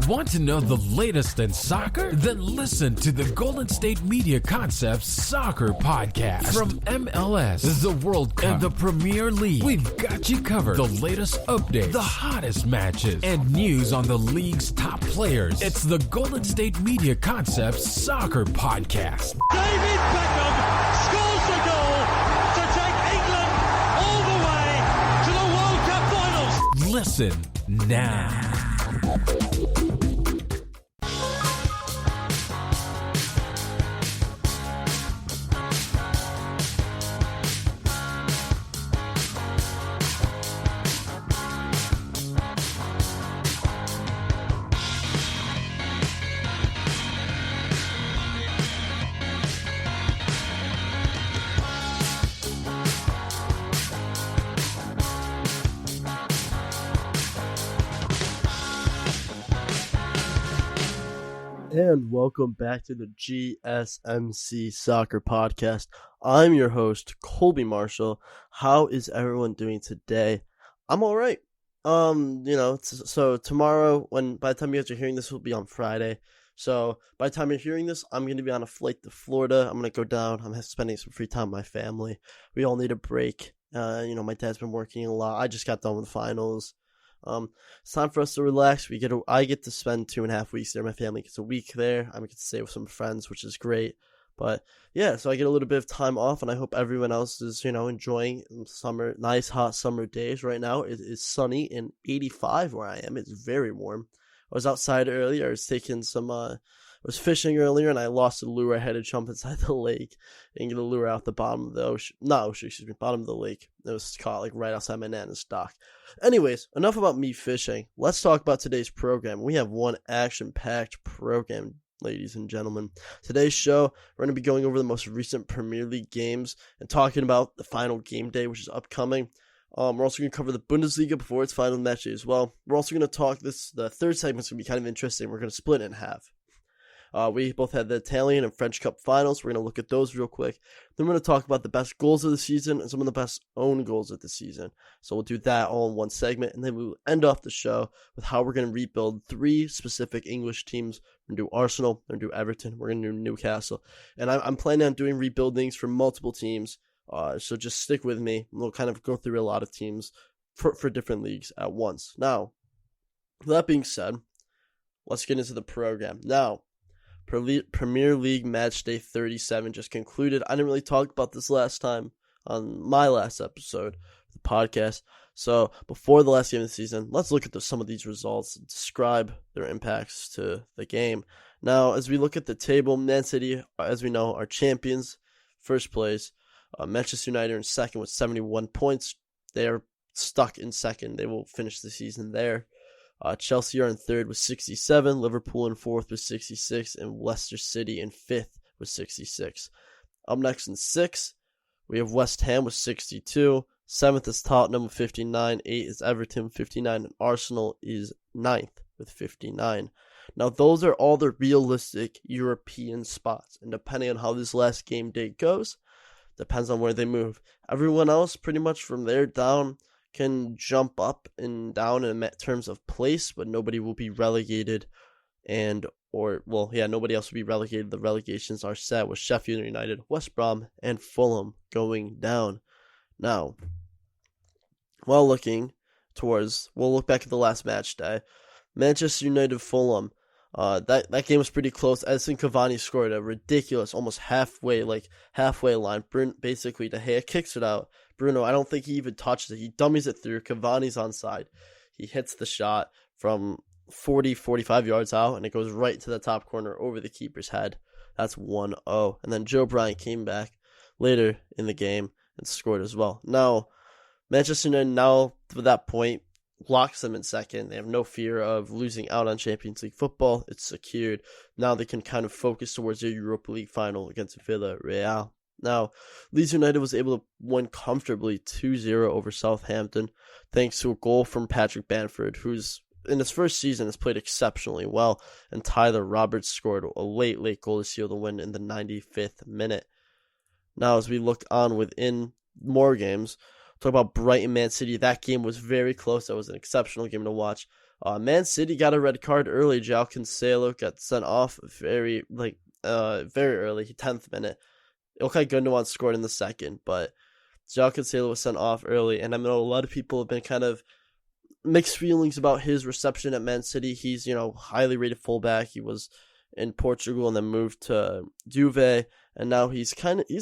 Want to know the latest in soccer? Then listen to the Golden State Media Concepts Soccer Podcast. From MLS, the World Cup, and the Premier League, we've got you covered. The latest updates, the hottest matches, and news on the league's top players. It's the Golden State Media Concepts Soccer Podcast. David Beckham scores the goal to take England all the way to the World Cup finals. Listen now. And welcome back to the GSMC Soccer Podcast. I'm your host, Colby Marshall. How is everyone doing today? I'm all right. So tomorrow, by the time you guys are hearing this, will be on Friday. So by the time you're hearing this, I'm going to be on a flight to Florida. I'm going to go down. I'm spending some free time with my family. We all need a break. My dad's been working a lot. I just got done with finals. It's time for us to relax. I get to spend 2.5 weeks there. My family gets a week there. I get to stay with some friends, which is great. But yeah, so I get a little bit of time off, and I hope everyone else is, enjoying summer, nice hot summer days. Right now it is sunny and 85 where I am. It's very warm. I was outside earlier. I was taking I was fishing earlier, and I lost a lure. I had to jump inside the lake and get a lure out the bottom of the ocean. Bottom of the lake. It was caught right outside my Nana's dock. Anyways, enough about me fishing. Let's talk about today's program. We have one action-packed program, ladies and gentlemen. Today's show, we're going to be going over the most recent Premier League games and talking about the final game day, which is upcoming. We're also going to cover the Bundesliga before its final match as well. We're also going to talk the third segment's going to be kind of interesting. We're going to split it in half. We both had the Italian and French Cup finals. We're going to look at those real quick. Then we're going to talk about the best goals of the season and some of the best own goals of the season. So we'll do that all in one segment, and then we'll end off the show with how we're going to rebuild 3 specific English teams. We're going to do Arsenal, we're going to do Everton, we're going to do Newcastle. And I'm planning on doing rebuildings for multiple teams, so just stick with me. We'll kind of go through a lot of teams for different leagues at once. Now, with that being said, let's get into the program. Now, Premier League Match Day 37 just concluded. I didn't really talk about this last time on my last episode of the podcast. So before the last game of the season, let's look at some of these results and describe their impacts to the game. Now, as we look at the table, Man City, as we know, are champions, first place. Manchester United in second with 71 points. They are stuck in second. They will finish the season there. Chelsea are in third with 67, Liverpool in fourth with 66, and Leicester City in fifth with 66. Up next in sixth, we have West Ham with 62, seventh is Tottenham with 59, 8 is Everton with 59, and Arsenal is ninth with 59. Now, those are all the realistic European spots, and depending on how this last game day goes, depends on where they move. Everyone else, pretty much from there down, can jump up and down in terms of place, but nobody will be relegated, nobody else will be relegated. The relegations are set with Sheffield United, West Brom, and Fulham going down. Now, we'll look back at the last match day. Manchester United Fulham. That game was pretty close. Edison Cavani scored a ridiculous, almost halfway line. Basically, De Gea kicks it out. Bruno, I don't think he even touches it. He dummies it through. Cavani's onside. He hits the shot from 45 yards out, and it goes right to the top corner over the keeper's head. That's 1-0. And then Joe Bryant came back later in the game and scored as well. Now, Manchester United now, to that point, locks them in second. They have no fear of losing out on Champions League football. It's secured. Now they can kind of focus towards their Europa League final against Villarreal. Now, Leeds United was able to win comfortably 2-0 over Southampton thanks to a goal from Patrick Bamford, who's in his first season has played exceptionally well, and Tyler Roberts scored a late goal to seal the win in the 95th minute. Now, as we look on within more games, talk about Brighton Man City. That game was very close. That was an exceptional game to watch. Man City got a red card early. João Cancelo got sent off very early, 10th minute. Okay, Gundogan scored in the second, but João Cancelo was sent off early, and I know a lot of people have been kind of mixed feelings about his reception at Man City. He's, highly rated fullback. He was in Portugal and then moved to Juve, and now he's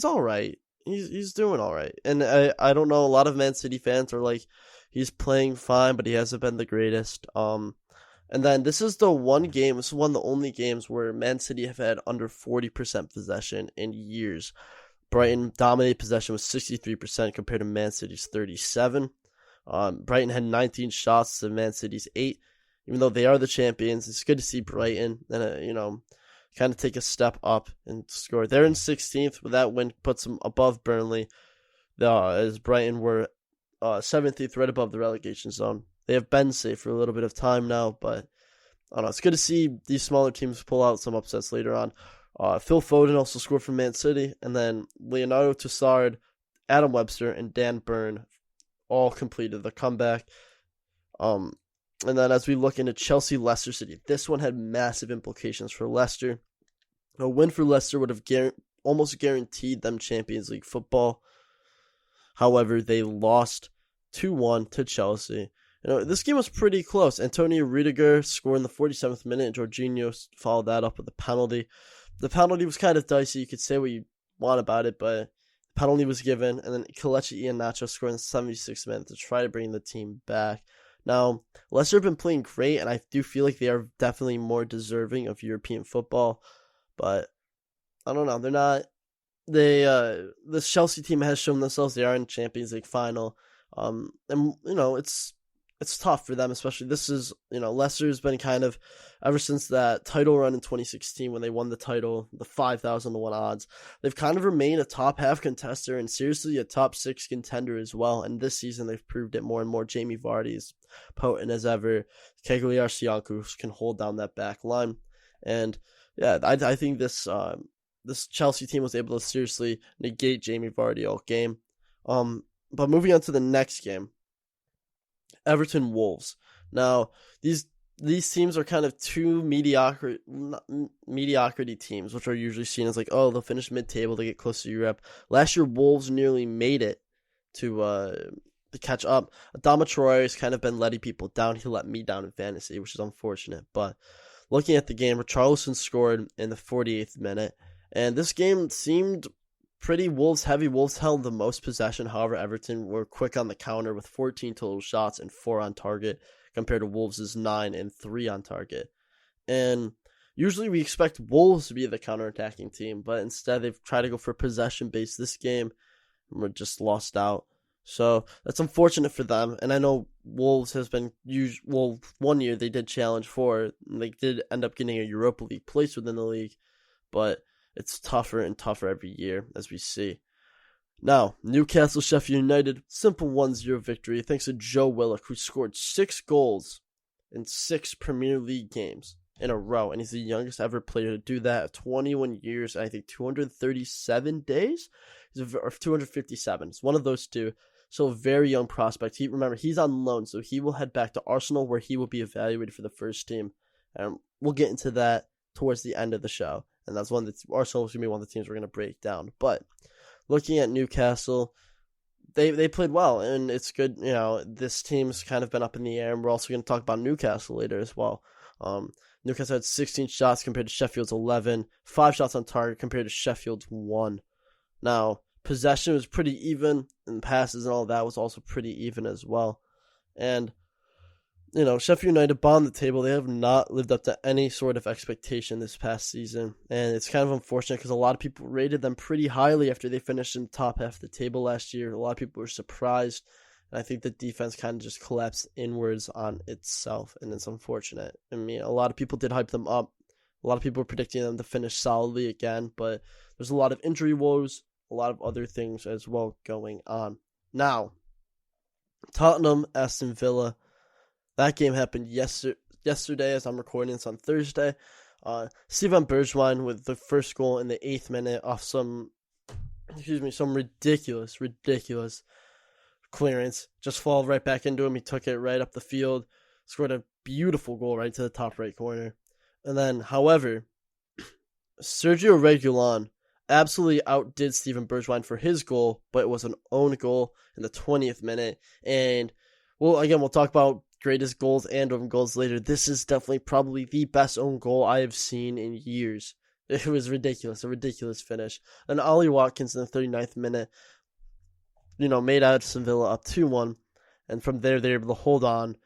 all right. He's doing all right. And I don't know, a lot of Man City fans are like, he's playing fine, but he hasn't been the greatest. And then this is one of the only games where Man City have had under 40% possession in years. Brighton dominated possession with 63% compared to Man City's 37%. Brighton had 19 shots to Man City's 8. Even though they are the champions, it's good to see Brighton and kind of take a step up and score. They're in 16th, but that win puts them above Burnley, as Brighton were 17th, right above the relegation zone. They have been safe for a little bit of time now, but I don't know. It's good to see these smaller teams pull out some upsets later on. Phil Foden also scored for Man City, and then Leonardo Trossard, Adam Webster, and Dan Burn all completed the comeback. And then as we look into Chelsea-Leicester City, this one had massive implications for Leicester. A win for Leicester would have almost guaranteed them Champions League football. However, they lost 2-1 to Chelsea. This game was pretty close. Antonio Rudiger scored in the 47th minute, and Jorginho followed that up with a penalty. The penalty was kind of dicey. You could say what you want about it, but the penalty was given. And then Kelechi Iheanacho scored in the 76th minute to try to bring the team back. Now, Leicester have been playing great, and I do feel like they are definitely more deserving of European football. But I don't know. They're not. This Chelsea team has shown themselves they are in Champions League final. And it's tough for them, especially this is, Leicester's been kind of, ever since that title run in 2016 when they won the title, the 5,000 to 1 odds, they've kind of remained a top half contender and seriously a top 6 contender as well. And this season they've proved it more and more. Jamie Vardy is potent as ever. Cagliari can hold down that back line. And yeah, I think this Chelsea team was able to seriously negate Jamie Vardy all game. But moving on to the next game, Everton Wolves. Now, these teams are kind of two mediocrity teams, which are usually seen as like, oh, they'll finish mid-table, they get close to Europe. Last year, Wolves nearly made it to catch up. Adama Traore has kind of been letting people down. He let me down in fantasy, which is unfortunate. But looking at the game, Richarlison scored in the 48th minute, and this game seemed pretty Wolves heavy. Wolves held the most possession. However, Everton were quick on the counter with 14 total shots and 4 on target compared to Wolves' 9 and 3 on target. And usually we expect Wolves to be the counterattacking team, but instead they've tried to go for possession based this game and were just lost out. So that's unfortunate for them. And I know Wolves has been 1 year they did challenge for, and they did end up getting a Europa League place within the league, but it's tougher and tougher every year, as we see. Now, Newcastle Sheffield United, simple 1-0 victory thanks to Joe Willock, who scored 6 goals in 6 Premier League games in a row, and he's the youngest ever player to do that at 21 years, I think 237 days? Or 257. It's one of those two. So a very young prospect. Remember, he's on loan, so he will head back to Arsenal, where he will be evaluated for the first team. And we'll get into that towards the end of the show. And that's Arsenal is going to be one of the teams we're going to break down. But looking at Newcastle, they played well, and it's good. This team's kind of been up in the air, and we're also going to talk about Newcastle later as well. Newcastle had 16 shots compared to Sheffield's 11, 5 shots on target compared to Sheffield's 1. Now, possession was pretty even, and passes and all that was also pretty even as well. And Sheffield United bombed the table. They have not lived up to any sort of expectation this past season. And it's kind of unfortunate because a lot of people rated them pretty highly after they finished in the top half of the table last year. A lot of people were surprised. And I think the defense kind of just collapsed inwards on itself. And it's unfortunate. I mean, a lot of people did hype them up. A lot of people were predicting them to finish solidly again. But there's a lot of injury woes, a lot of other things as well going on. Now, Tottenham, Aston Villa. That game happened yesterday as I'm recording this on Thursday. Steven Bergwijn with the first goal in the 8th minute off some ridiculous clearance. Just fall right back into him. He took it right up the field. Scored a beautiful goal right to the top right corner. And then, however, Sergio Reguilon absolutely outdid Steven Bergwijn for his goal, but it was an own goal in the 20th minute. And, we'll talk about greatest goals and own goals later. This is definitely probably the best own goal I have seen in years. It was ridiculous, a ridiculous finish. And Ollie Watkins in the 39th minute, made Aston Villa up 2-1. And from there, they were able to hold on.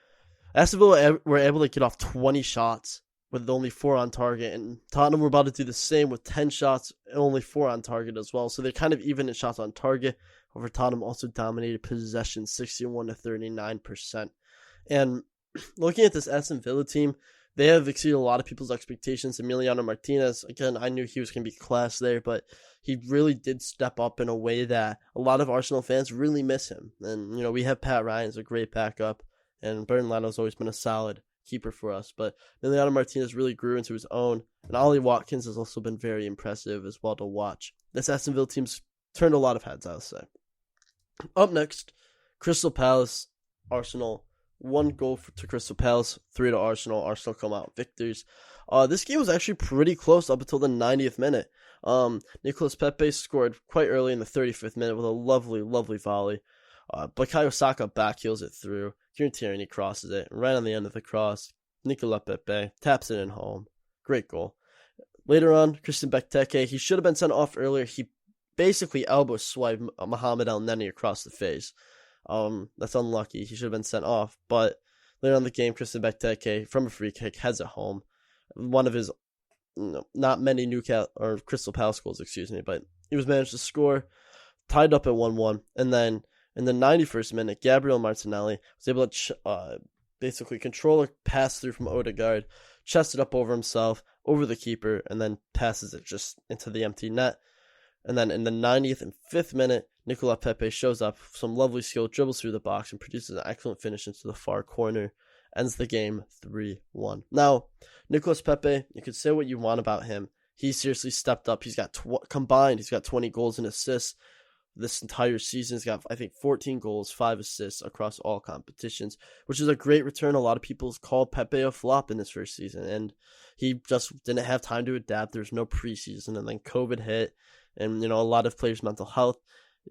Aston Villa were able to get off 20 shots with only 4 on target. And Tottenham were about to do the same with 10 shots and only 4 on target as well. So they're kind of even in shots on target. However, Tottenham also dominated possession 61 to 39%. And looking at this Aston Villa team, they have exceeded a lot of people's expectations. Emiliano Martinez, again, I knew he was going to be class there, but he really did step up in a way that a lot of Arsenal fans really miss him. And, we have Pat Ryan as a great backup, and Bernd Leno's always been a solid keeper for us. But Emiliano Martinez really grew into his own, and Ollie Watkins has also been very impressive as well to watch. This Aston Villa team's turned a lot of heads, I'll say. Up next, Crystal Palace, Arsenal. 1 goal to Crystal Palace, 3 to Arsenal. Arsenal come out victors. This game was actually pretty close up until the 90th minute. Nicolas Pepe scored quite early in the 35th minute with a lovely, lovely volley. Bukayo Saka backheels it through. Kieran Tierney crosses it. Right on the end of the cross, Nicolas Pepe taps it in home. Great goal. Later on, Christian Benteke, he should have been sent off earlier. He basically elbow swiped Mohamed El Neni across the face. That's unlucky. He should have been sent off. But later on in the game, Christian Benteke, from a free kick, heads it home. One of his, not many Newcastle or Crystal Palace goals, but he was managed to score, tied up at 1-1. And then in the 91st minute, Gabriel Martinelli was able to basically control a pass through from Odegaard, chest it up over himself, over the keeper, and then passes it just into the empty net. And then in the 90th and 5th minute, Nicolas Pepe shows up, some lovely skill, dribbles through the box, and produces an excellent finish into the far corner. Ends the game 3-1. Now, Nicolas Pepe, you could say what you want about him. He seriously stepped up. He's got combined, he's got 20 goals and assists this entire season. He's got, I think, 14 goals, 5 assists across all competitions, which is a great return. A lot of people called Pepe a flop in his first season, and he just didn't have time to adapt. There's no preseason, and then COVID hit. And, a lot of players' mental health.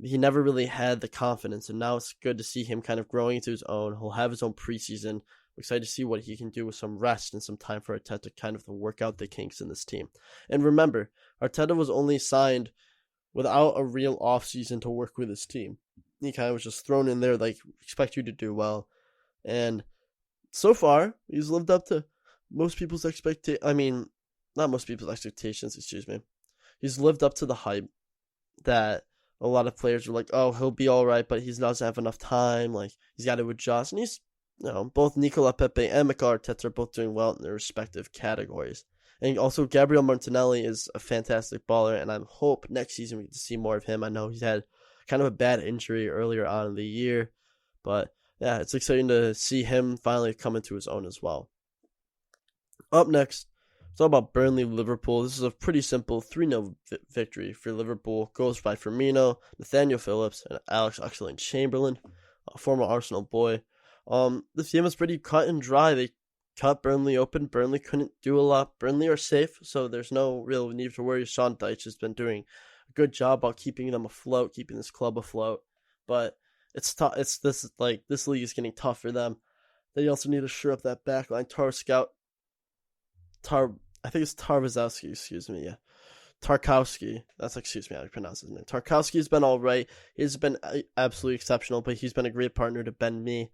He never really had the confidence, and now it's good to see him kind of growing into his own. He'll have his own preseason. I'm excited to see what he can do with some rest and some time for Arteta to kind of work out the kinks in this team. And remember, Arteta was only signed without a real offseason to work with his team. He kind of was just thrown in there, expect you to do well. And so far, he's lived up to most people's expectations. Not most people's expectations, He's lived up to the hype that a lot of players were like, oh, he'll be all right, but he doesn't have enough time. He's got to adjust. And he's, both Nicolas Pepe and Mikel Arteta are both doing well in their respective categories. And also, Gabriel Martinelli is a fantastic baller, and I hope next season we get to see more of him. I know he's had kind of a bad injury earlier on in the year, but yeah, it's exciting to see him finally come into his own as well. Up next, it's all about Burnley-Liverpool. This is a pretty simple 3-0 victory for Liverpool. Goals by Firmino, Nathaniel Phillips, and Alex Oxlade-Chamberlain, a former Arsenal boy. This game was pretty cut and dry. They cut Burnley open. Burnley couldn't do a lot. Burnley are safe, so there's no real need to worry. Sean Dyche has been doing a good job about keeping them afloat, keeping this club afloat. But it's tough. This league is getting tough for them. They also need to shore up that back line. I think it's Tarkowski, Tarkowski. That's, how to pronounce his name. Tarkowski's been all right. He's been absolutely exceptional, but he's been a great partner to Ben Mee.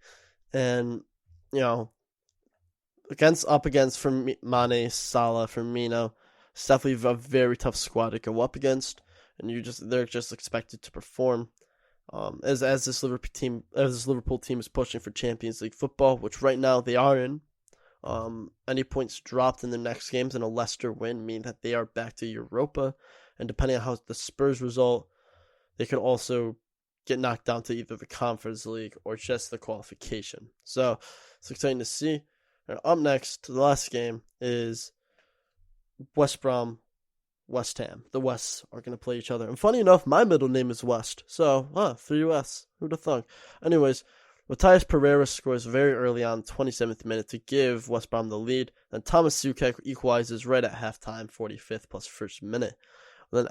And, against Mane, Salah, Firmino, it's definitely a very tough squad to go up against. And they're just expected to perform. As this Liverpool team is pushing for Champions League football, which right now they are in. Any points dropped in the next games and a Leicester win mean that they are back to Europa, and depending on how the Spurs result, they could also get knocked down to either the Conference League or just the qualification. So it's exciting to see. And up next, the last game is West Brom, West Ham. The Wests are going to play each other. And funny enough, my middle name is West. So, 3 West. Who'd have thunk? Anyways, Matthias Pereira scores very early on, 27th minute, to give West Brom the lead. Then Thomas Souček equalizes right at halftime, 45th plus first minute. Then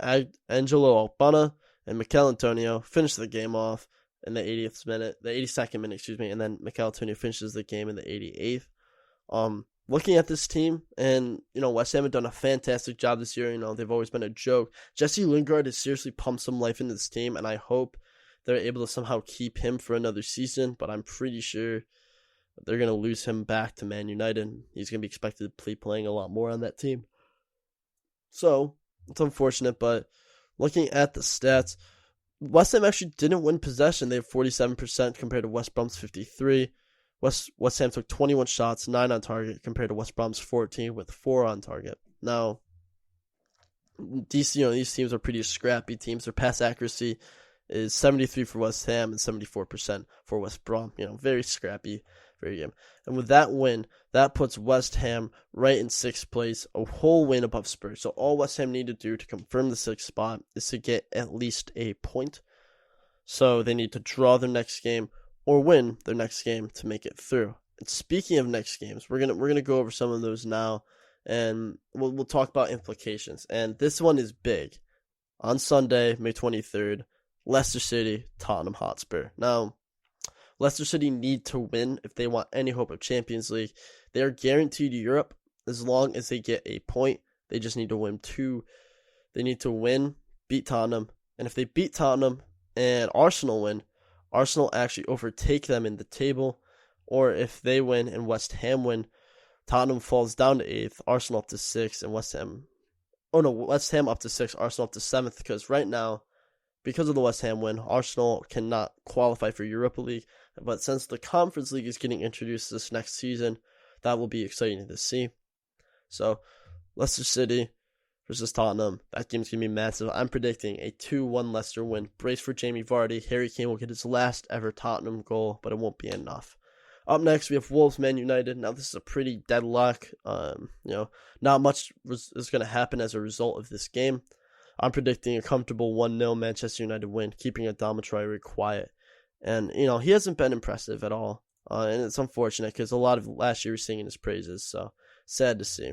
Angelo Albana and Mikel Antonio finish the game off in the 82nd minute, and then Mikel Antonio finishes the game in the 88th. Looking at this team, and West Ham have done a fantastic job this year. They've always been a joke. Jesse Lingard has seriously pumped some life into this team, and I hope they're able to somehow keep him for another season, but I'm pretty sure they're going to lose him back to Man United. He's going to be expected to be playing a lot more on that team. So, it's unfortunate, but looking at the stats, West Ham actually didn't win possession. They have 47% compared to West Brom's 53%. West Ham took 21 shots, 9 on target, compared to West Brom's 14 with 4 on target. Now, these teams are pretty scrappy teams. Their pass accuracy is 73 for West Ham and 74% for West Brom. Very scrappy, very game. And with that win, that puts West Ham right in 6th place, a whole win above Spurs. So all West Ham need to do to confirm the 6th spot is to get at least a point. So they need to draw their next game or win their next game to make it through. And speaking of next games, we're gonna go over some of those now, and we'll talk about implications. And this one is big. On Sunday, May 23rd, Leicester City, Tottenham Hotspur. Now, Leicester City need to win if they want any hope of Champions League. They are guaranteed Europe as long as they get a point. They just need to win 2. They need to win, beat Tottenham, and if they beat Tottenham and Arsenal win, Arsenal actually overtake them in the table. Or if they win and West Ham win, Tottenham falls down to 8th, Arsenal up to 6th, and West Ham up to 6th, Arsenal up to 7th, because right now, because of the West Ham win, Arsenal cannot qualify for Europa League. But since the Conference League is getting introduced this next season, that will be exciting to see. So, Leicester City versus Tottenham, that game's going to be massive. I'm predicting a 2-1 Leicester win. Brace for Jamie Vardy. Harry Kane will get his last ever Tottenham goal, but it won't be enough. Up next, we have Wolves Man United. Now, this is a pretty deadlock. Not much is going to happen as a result of this game. I'm predicting a comfortable 1-0 Manchester United win, keeping Adama Traore quiet. And, he hasn't been impressive at all. And it's unfortunate because a lot of last year we were singing his praises. So, sad to see.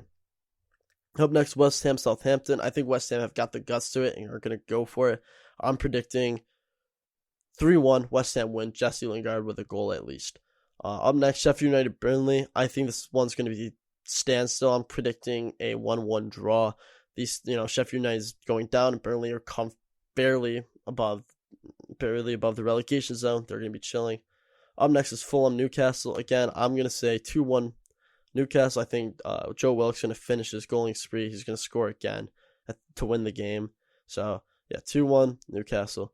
Up next, West Ham Southampton. I think West Ham have got the guts to it and are going to go for it. I'm predicting 3-1 West Ham win. Jesse Lingard with a goal at least. Up next, Sheffield United Burnley. I think this one's going to be standstill. I'm predicting a 1-1 draw. Sheffield United is going down, and Burnley are barely above the relegation zone. They're going to be chilling. Up next is Fulham Newcastle. Again, I'm going to say 2-1 Newcastle. I think Joe Willock's going to finish his goaling spree. He's going to score again to win the game. So, 2-1 Newcastle.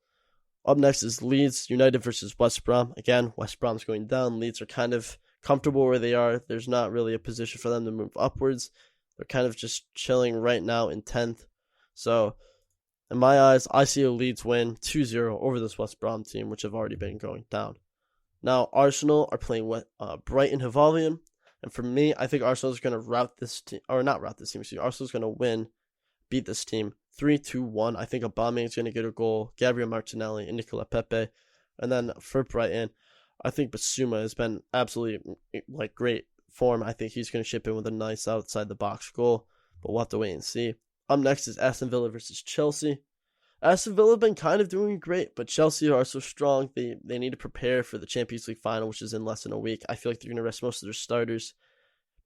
Up next is Leeds United versus West Brom. Again, West Brom's going down. Leeds are kind of comfortable where they are. There's not really a position for them to move upwards. They're kind of just chilling right now in 10th. So, in my eyes, I see a Leeds win 2-0 over this West Brom team, which have already been going down. Now, Arsenal are playing Brighton Hove Albion. And for me, I think Arsenal is going to Arsenal's going to beat this team 3-2-1. I think Aubameyang is going to get a goal, Gabriel Martinelli and Nicola Pepe. And then for Brighton, I think Basuma has been absolutely great form. I think he's going to chip in with a nice outside the box goal, but we'll have to wait and see. Up next is Aston Villa versus Chelsea. Aston Villa have been kind of doing great, but Chelsea are so strong. They need to prepare for the Champions League final, which is in less than a week. I feel like they're going to rest most of their starters,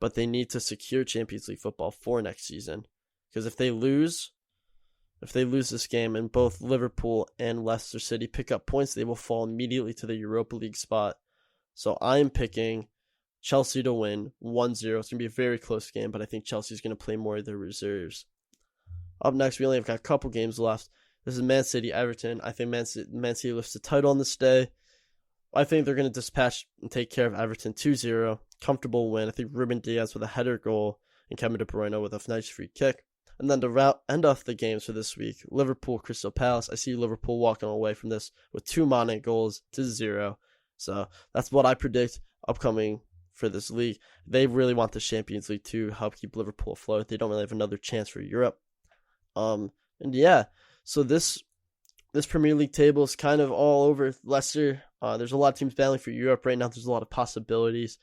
but they need to secure Champions League football for next season. Because if they lose this game and both Liverpool and Leicester City pick up points, they will fall immediately to the Europa League spot. So I am picking Chelsea to win 1-0. It's going to be a very close game, but I think Chelsea's going to play more of their reserves. Up next, we only have got a couple games left. This is Man City Everton. I think Man City lifts the title on this day. I think they're going to dispatch and take care of Everton 2-0. Comfortable win. I think Ruben Diaz with a header goal and Kevin De Bruyne with a nice free kick. And then to end off the games for this week, Liverpool Crystal Palace. I see Liverpool walking away from this with 2 Mane goals to 0. So that's what I predict upcoming for this league. They really want the Champions League to help keep Liverpool afloat. They don't really have another chance for Europe. So this Premier League table is kind of all over. Leicester There's a lot of teams battling for Europe right now. There's a lot of possibilities.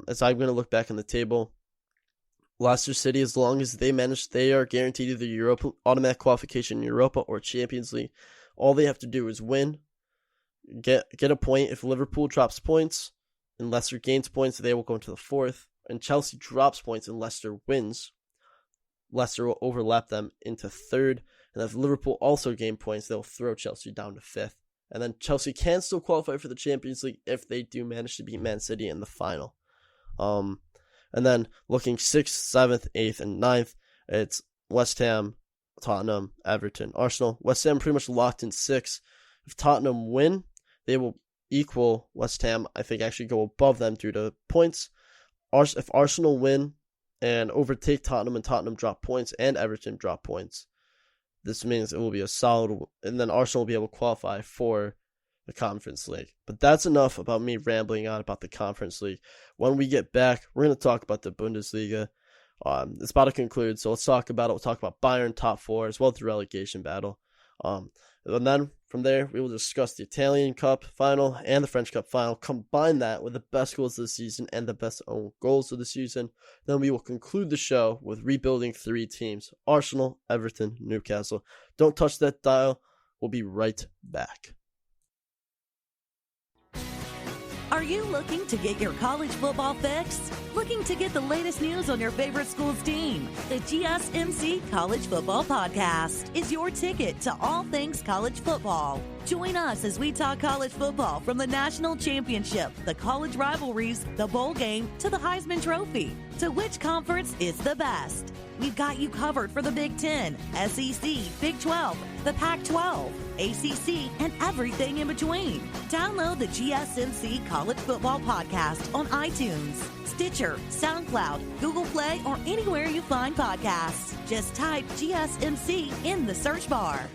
As I'm going to look back on the table, Leicester City, as long as they manage, they are guaranteed either Europa, automatic qualification in Europa or Champions League. All they have to do is win, get a point. If Liverpool drops points and Leicester gains points, they will go into the fourth. And Chelsea drops points and Leicester wins, Leicester will overlap them into third. And if Liverpool also gain points, they'll throw Chelsea down to fifth. And then Chelsea can still qualify for the Champions League if they do manage to beat Man City in the final. And then looking 6th, 7th, 8th, and 9th, it's West Ham, Tottenham, Everton, Arsenal. West Ham pretty much locked in 6th. If Tottenham win, they will equal West Ham. I think actually go above them due to points. If Arsenal win and overtake Tottenham and Tottenham drop points and Everton drop points, this means it will be a solid, and then Arsenal will be able to qualify for the Conference League. But that's enough about me rambling on about the Conference League. When we get back, we're going to talk about the Bundesliga. It's about to conclude, so let's talk about it. We'll talk about Bayern top 4 as well as the relegation battle. And then from there, we will discuss the Italian Cup final and the French Cup final. Combine that with the best goals of the season and the best own goals of the season. Then we will conclude the show with rebuilding 3 teams: Arsenal, Everton, Newcastle. Don't touch that dial. We'll be right back. Are you looking to get your college football fix? Looking to get the latest news on your favorite school's team? The GSMC College Football Podcast is your ticket to all things college football. Join us as we talk college football from the national championship, the college rivalries, the bowl game, to the Heisman Trophy. To which conference is the best? We've got you covered for the Big Ten, SEC, Big 12, the Pac-12, ACC, and everything in between. Download the GSMC College Football Podcast on iTunes, Stitcher, SoundCloud, Google Play, or anywhere you find podcasts. Just type GSMC in the search bar.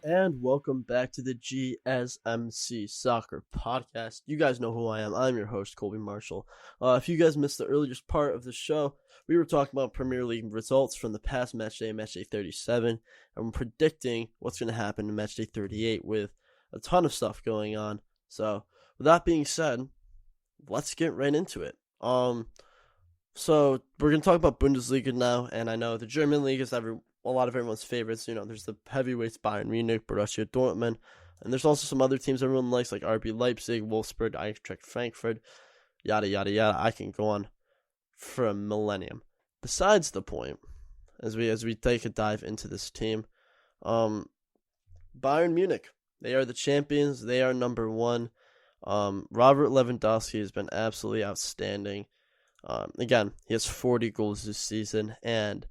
And welcome back to the GSMC Soccer Podcast. You guys know who I am. I'm your host, Colby Marshall. If you guys missed the earliest part of the show, we were talking about Premier League results from the past match day 37, and we're predicting what's going to happen in match day 38 with a ton of stuff going on. So, with that being said, let's get right into it. So we're going to talk about Bundesliga now, and I know the German league is a lot of everyone's favorites. You know, there's the heavyweights, Bayern Munich, Borussia Dortmund, and there's also some other teams everyone likes, like RB Leipzig, Wolfsburg, Eintracht Frankfurt, yada, yada, yada. I can go on for a millennium. Besides the point, as we take a dive into this team, Bayern Munich, they are the champions. They are number 1. Robert Lewandowski has been absolutely outstanding. Again, he has 40 goals this season, and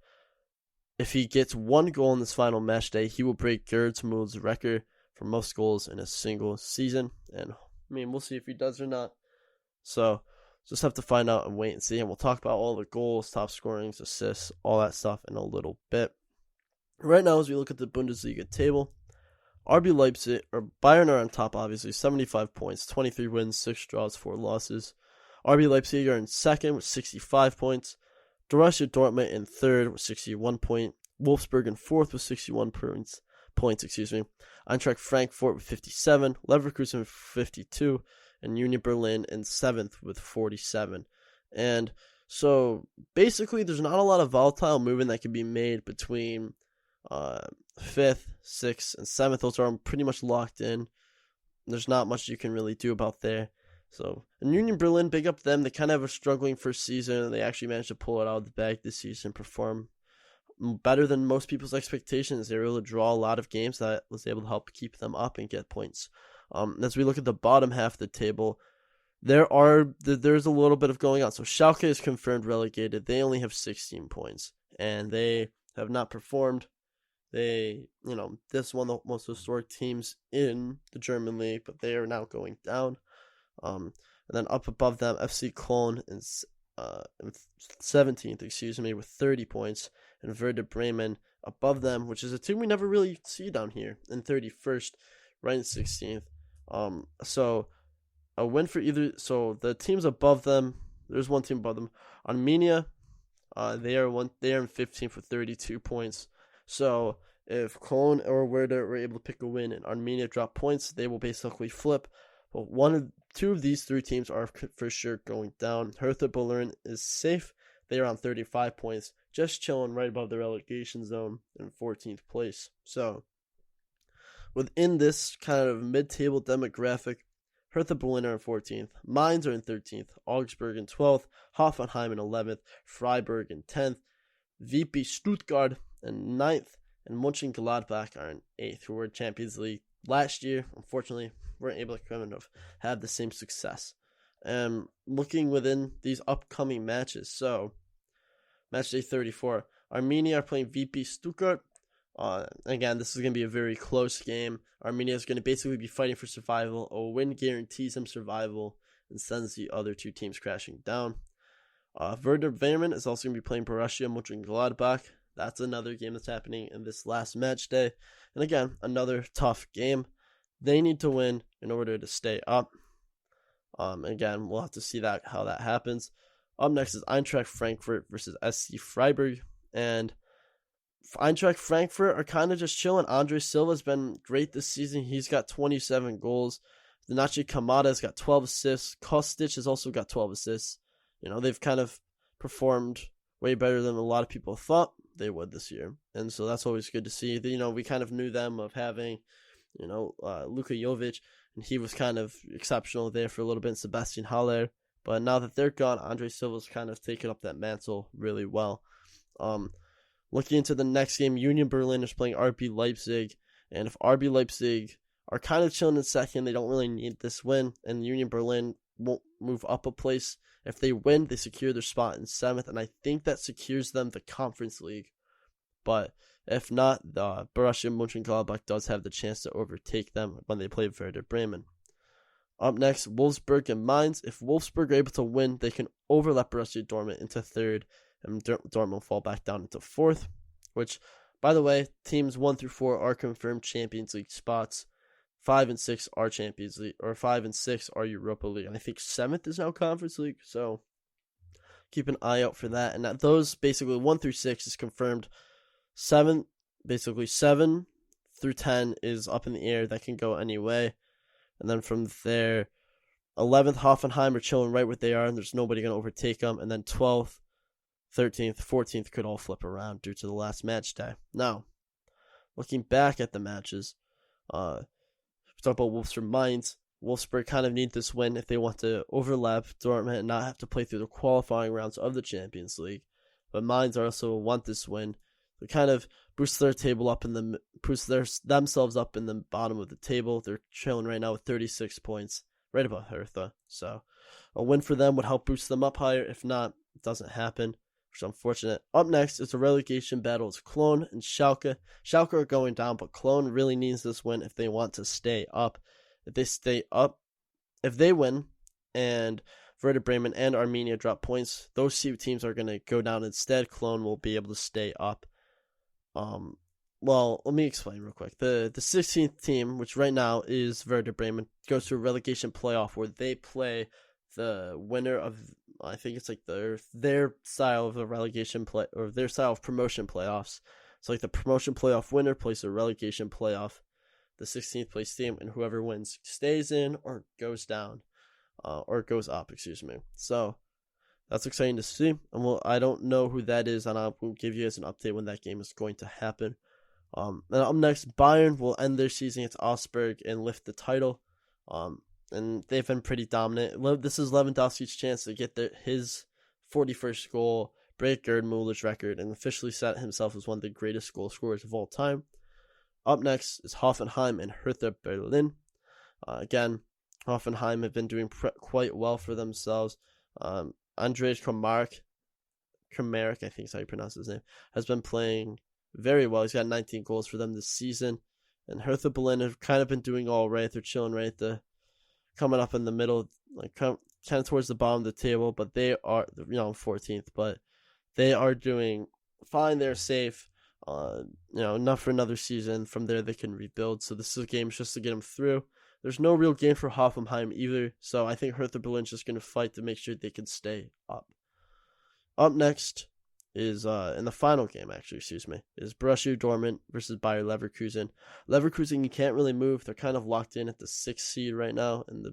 if he gets 1 goal in this final match day, he will break Gerd Müller's record for most goals in a single season. And, I mean, we'll see if he does or not. So, just have to find out and wait and see. And we'll talk about all the goals, top scorings, assists, all that stuff in a little bit. Right now, as we look at the Bundesliga table, RB Leipzig, or Bayern are on top, obviously, 75 points, 23 wins, 6 draws, 4 losses. RB Leipzig are in second with 65 points. Borussia Dortmund in third with 61 points. Wolfsburg in fourth with 61 points. Eintracht Frankfurt with 57. Leverkusen with 52. And Union Berlin in seventh with 47. And so basically there's not a lot of volatile movement that can be made between 5th, 6th, and 7th. Those are pretty much locked in. There's not much you can really do about there. So, and Union Berlin, big up them. They kind of have a struggling first season, and they actually managed to pull it out of the bag this season, perform better than most people's expectations. They were able to draw a lot of games that was able to help keep them up and get points. As we look at the bottom half of the table, there's a little bit of going on. So Schalke is confirmed relegated. They only have 16 points, and they have not performed This is one of the most historic teams in the German league, but they are now going down. And then up above them, FC Cologne in 17th, with 30 points, and Werder Bremen above them, which is a team we never really see down here, in 31st, right in 16th. So a win for either. So the teams above them, there's one team above them, Arminia. They are in 15th with 32 points. So if Cologne or Werder were able to pick a win and Arminia drop points, they will basically flip. But two of these three teams are for sure going down. Hector Bellerin is safe. They are on 35 points, just chilling right above the relegation zone in 14th place. So within this kind of mid-table demographic, Hertha Berlin are in 14th, Mainz are in 13th, Augsburg in 12th, Hoffenheim in 11th, Freiburg in 10th, VP Stuttgart in 9th, and Mönchengladbach are in 8th, who were Champions League last year. Unfortunately, weren't able to kind of have the same success. Looking within these upcoming matches, so match day 34, Arminia are playing VP Stuttgart. Again, this is going to be a very close game. Arminia is going to basically be fighting for survival. A win guarantees them survival and sends the other two teams crashing down. Werder Bremen is also going to be playing Borussia Mönchengladbach. That's another game that's happening in this last match day. And again, another tough game. They need to win in order to stay up. Again, we'll have to see how that happens. Up next is Eintracht Frankfurt versus Sc Freiburg. And Eintracht Frankfurt are kind of just chilling. Andre Silva's been great this season. He's got 27 goals. Dinachi Kamada's got 12 assists. Kostic has also got 12 assists. They've kind of performed way better than a lot of people thought they would this year. And so that's always good to see. We kind of knew them of having, Luka Jovic, and he was kind of exceptional there for a little bit, and Sebastian Hilaire. But now that they're gone, Andre Silva's kind of taken up that mantle really well. Looking into the next game, Union Berlin is playing RB Leipzig. And if RB Leipzig are kind of chilling in second, they don't really need this win. And Union Berlin won't move up a place. If they win, they secure their spot in 7th. And I think that secures them the Conference League. But if not, the Borussia Mönchengladbach does have the chance to overtake them when they play Werder Bremen. Up next, Wolfsburg and Mainz. If Wolfsburg are able to win, they can overlap Borussia Dortmund into 3rd. And Dortmund will fall back down into 4th, which, by the way, teams 1 through 4 are confirmed Champions League spots. 5 and 6 are Champions League, or 5 and 6 are Europa League, and I think 7th is now Conference League, so keep an eye out for that. And those, basically, 1 through 6 is confirmed. 7 through 10 is up in the air. That can go any way. And then from there, 11th, Hoffenheim are chilling right where they are, and there's nobody going to overtake them. And then 12th, 13th, 14th could all flip around due to the last match day. Now, looking back at the matches, talk about Wolfsburg Mainz. Wolfsburg kind of need this win if they want to overlap Dortmund and not have to play through the qualifying rounds of the Champions League. But Mainz also want this win to kind of boost themselves up in the bottom of the table. They're chilling right now with 36 points, right above Hertha. So a win for them would help boost them up higher. If not, it doesn't happen, which is unfortunate. Up next is the relegation battles. Cologne and Schalke. Schalke are going down, but Cologne really needs this win if they want to stay up. If they win and Werder Bremen and Arminia drop points, those two teams are going to go down instead. Cologne will be able to stay up. Well, let me explain real quick. The 16th team, which right now is Werder Bremen, goes to a relegation playoff where they play the winner of, I think it's like their style of the relegation play, or their style of promotion playoffs. So like the promotion playoff winner plays a relegation playoff, the 16th place team, and whoever wins stays in or goes down, or goes up, So that's exciting to see. And I don't know who that is, and I will give you guys an update when that game is going to happen. And up next, Bayern will end their season against Augsburg and lift the title. And they've been pretty dominant. This is Lewandowski's chance to get his 41st goal, break Gerd Muller's record, and officially set himself as one of the greatest goal scorers of all time. Up next is Hoffenheim and Hertha Berlin. Again, Hoffenheim have been doing quite well for themselves. Andrej Kramaric, I think is how you pronounce his name, has been playing very well. He's got 19 goals for them this season. And Hertha Berlin have kind of been doing all right. They're chilling right coming up in the middle, like kind of towards the bottom of the table. But they are, 14th. But they are doing fine. They're safe. Enough for another season. From there, they can rebuild. So this is a game just to get them through. There's no real game for Hoffenheim either. So I think Hertha Berlin's just going to fight to make sure they can stay up. Up next is, in the final game, is Borussia Dortmund versus Bayer Leverkusen. Leverkusen, you can't really move. They're kind of locked in at the 6th seed right now in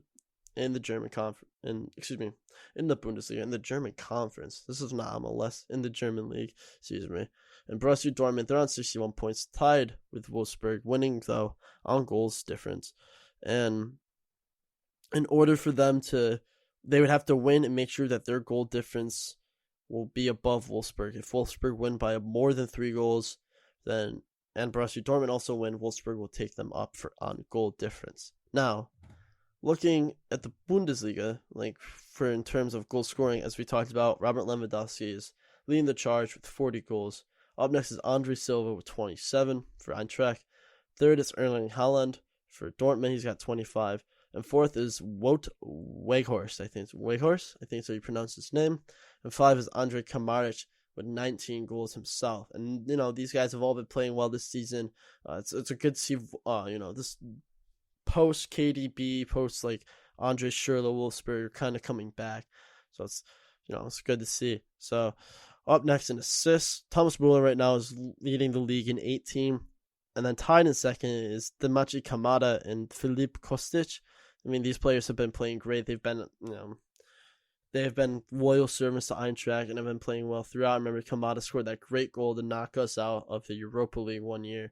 the German in the Bundesliga, in the German conference. This is not MLS, in the German league, And Borussia Dortmund, they're on 61 points, tied with Wolfsburg, winning, though, on goals difference. And in order for them they would have to win and make sure that their goal difference will be above Wolfsburg. If Wolfsburg win by more than 3 goals, and Borussia Dortmund also win, Wolfsburg will take them up on goal difference. Now, looking at the Bundesliga, in terms of goal scoring, as we talked about, Robert Lewandowski is leading the charge with 40 goals. Up next is Andre Silva with 27 for Eintracht. Third is Erling Haaland for Dortmund. He's got 25. And fourth is Wout Weghorst. I think it's Weghorst. I think that's how you pronounce his name. And 5 is Andre Kramaric with 19 goals himself. And, these guys have all been playing well this season. It's a good to see, this post KDB, post Andre Schürrle, Wolfsburg kind of coming back. So it's good to see. So up next in assists, Thomas Muller right now is leading the league in 18. And then tied in second is Demachi Kamada and Filip Kostic. I mean, these players have been playing great. They've been, loyal servants to Eintracht and have been playing well throughout. I remember Kamada scored that great goal to knock us out of the Europa League one year.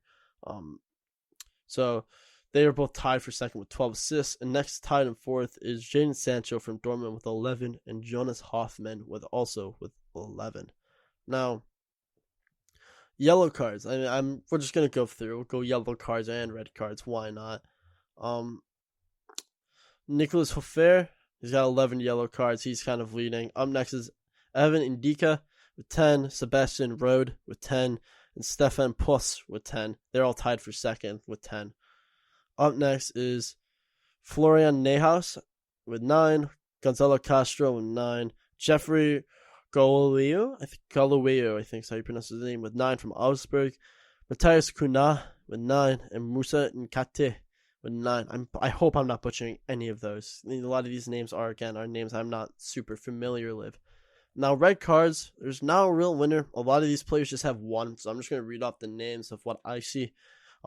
So they are both tied for second with 12 assists. And next tied in fourth is Jadon Sancho from Dortmund with 11 and Jonas Hoffmann with 11. Now, yellow cards. We're just gonna go through. We'll go yellow cards and red cards. Why not? Nicolas Hofer, he's got 11 yellow cards. He's kind of leading. Up next is Evan Indika with 10, Sebastian Rode with 10, and Stefan Puss with 10. They're all tied for second with 10. Up next is Florian Neuhaus with 9, Gonzalo Castro with 9, Jeffrey Galileo, I think is how you pronounce his name, with 9 from Augsburg, Matthias Cunha with 9, and Musa Nkate with 9. I hope I'm not butchering any of those. A lot of these names are names I'm not super familiar with. Now, red cards, there's not a real winner. A lot of these players just have one, so I'm just going to read off the names of what I see.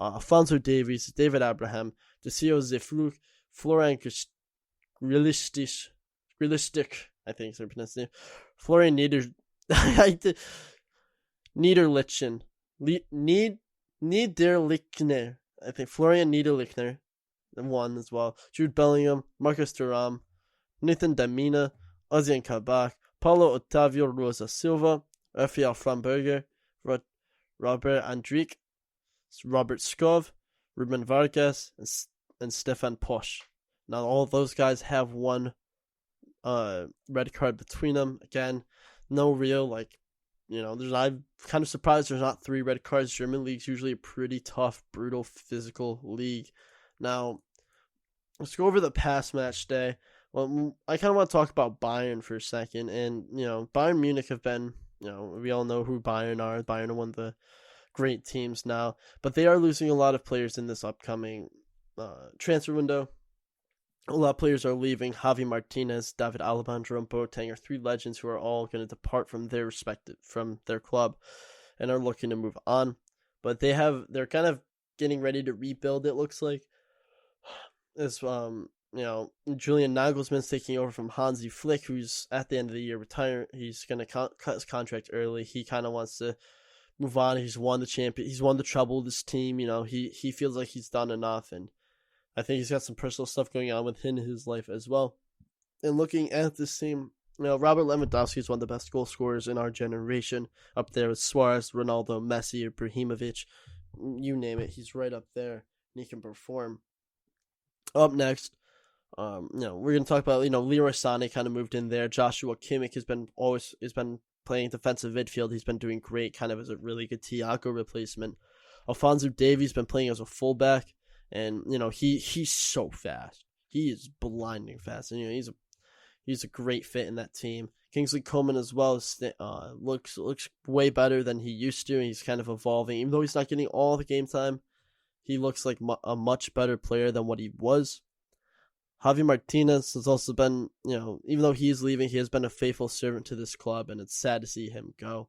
Alfonso Davies, David Abraham, Desio Zefluk, Florian Grillistic, I think is how you pronounce his name, Florian Niederlichner, I think Florian Niederlichner, one as well, Jude Bellingham, Marcus Thuram, Nathan Damina, Ozian Kabak, Paulo Otavio Rosa Silva, Rafael Framberger, Robert Andrik, Robert Skov, Ruben Vargas, and Stefan Posch. Now all of those guys have one red card between them. Again, no real I'm kind of surprised there's not 3 red cards. German league's usually a pretty tough, brutal, physical league. Now, let's go over the past match day. Well, I kind of want to talk about Bayern for a second. And, Bayern Munich have been, we all know who Bayern are. Bayern are one of the great teams now. But they are losing a lot of players in this upcoming transfer window. A lot of players are leaving. Javi Martinez, David Alaba, and Jerome Boateng are 3 legends who are all going to depart from their club and are looking to move on. But they're kind of getting ready to rebuild, it looks like. As Julian Nagelsmann's taking over from Hansi Flick, who's at the end of the year retiring. He's going to cut his contract early. He kind of wants to move on. He's won the treble with this team. He feels like he's done enough, and I think he's got some personal stuff going on with him in his life as well. And looking at this team, Robert Lewandowski is one of the best goal scorers in our generation, up there with Suarez, Ronaldo, Messi, Ibrahimovic, you name it. He's right up there, and he can perform. Up next, we're going to talk about, Leroy Sané kind of moved in there. Joshua Kimmich has been playing defensive midfield. He's been doing great, kind of as a really good Thiago replacement. Alphonso Davies been playing as a fullback, and he's so fast. He is blinding fast, and he's a great fit in that team. Kingsley Coman as well looks way better than he used to. He's kind of evolving, even though he's not getting all the game time. He looks like a much better player than what he was. Javi Martinez has also been, even though he's leaving, he has been a faithful servant to this club, and it's sad to see him go.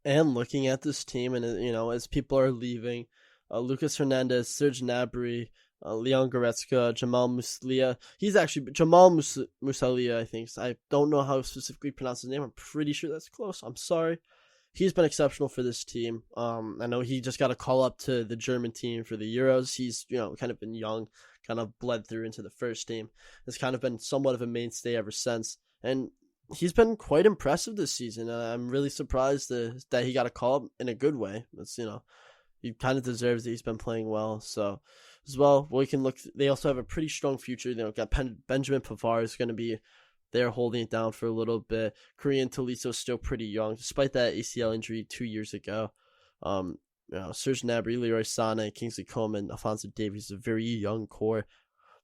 And looking at this team, and as people are leaving, Lucas Hernandez, Serge Gnabry, Leon Goretzka, Jamal Musiala. He's actually Jamal Musiala, I think. I don't know how to specifically pronounce his name. I'm pretty sure that's close. I'm sorry. He's been exceptional for this team. I know he just got a call up to the German team for the Euros. He's, kind of been young, kind of bled through into the first team. Has kind of been somewhat of a mainstay ever since. And he's been quite impressive this season. I'm really surprised that he got a call up in a good way. It's, he kind of deserves it. He's been playing well. So, as well, we can look. They also have a pretty strong future. Got Benjamin Pavard is going to be there holding it down for a little bit. Korean Tolisso still pretty young, despite that ACL injury 2 years ago. Serge Gnabry, Leroy Sané, Kingsley Coman, Alphonso Davies, a very young core.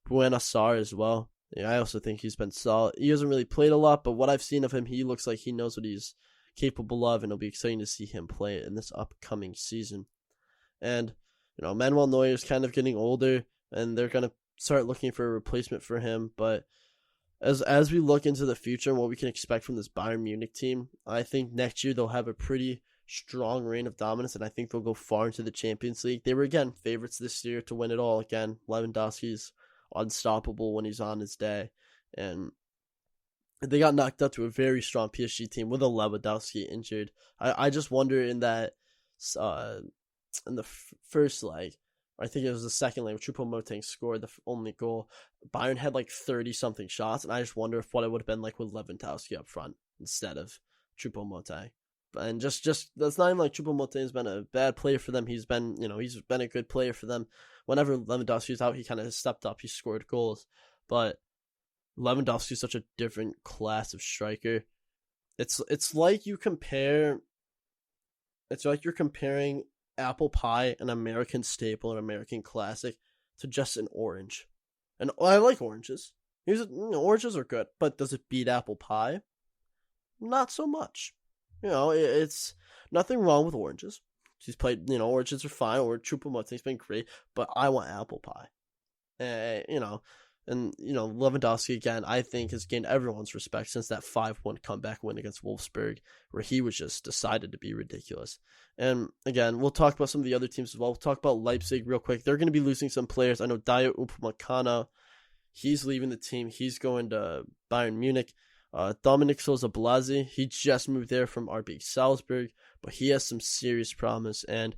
Buena Sarr as well. I also think he's been solid. He hasn't really played a lot, but what I've seen of him, he looks like he knows what he's capable of, and it'll be exciting to see him play in this upcoming season. And Manuel Neuer is kind of getting older, and they're going to start looking for a replacement for him. But as we look into the future and what we can expect from this Bayern Munich team, I think next year they'll have a pretty strong reign of dominance, and I think they'll go far into the Champions League. They were, again, favorites this year to win it all. Again, Lewandowski's unstoppable when he's on his day. And they got knocked out to a very strong PSG team with a Lewandowski injured. I just wonder in that... in the first leg, I think it was the second leg, Choupo-Moting scored the only goal. Bayern had 30-something shots, and I just wonder what it would have been like with Lewandowski up front instead of Choupo-Moting. And just that's not even like Choupo-Moting has been a bad player for them. He's been, he's been a good player for them. Whenever Lewandowski's out, he kind of stepped up. He scored goals. But Lewandowski is such a different class of striker. It's like you're comparing apple pie, an American staple, an American classic, to just an orange. And I like oranges. Oranges are good, but does it beat apple pie? Not so much. It's nothing wrong with oranges. He's played, oranges are fine, or Choupo-Moting's been great, but I want apple pie. And Lewandowski, again, I think has gained everyone's respect since that 5-1 comeback win against Wolfsburg, where he was just decided to be ridiculous. And again, we'll talk about some of the other teams as well. We'll talk about Leipzig real quick. They're going to be losing some players. I know Dayot Upamecano, he's leaving the team. He's going to Bayern Munich. Dominic Sosa-Blasi, he just moved there from RB Salzburg, but he has some serious promise, and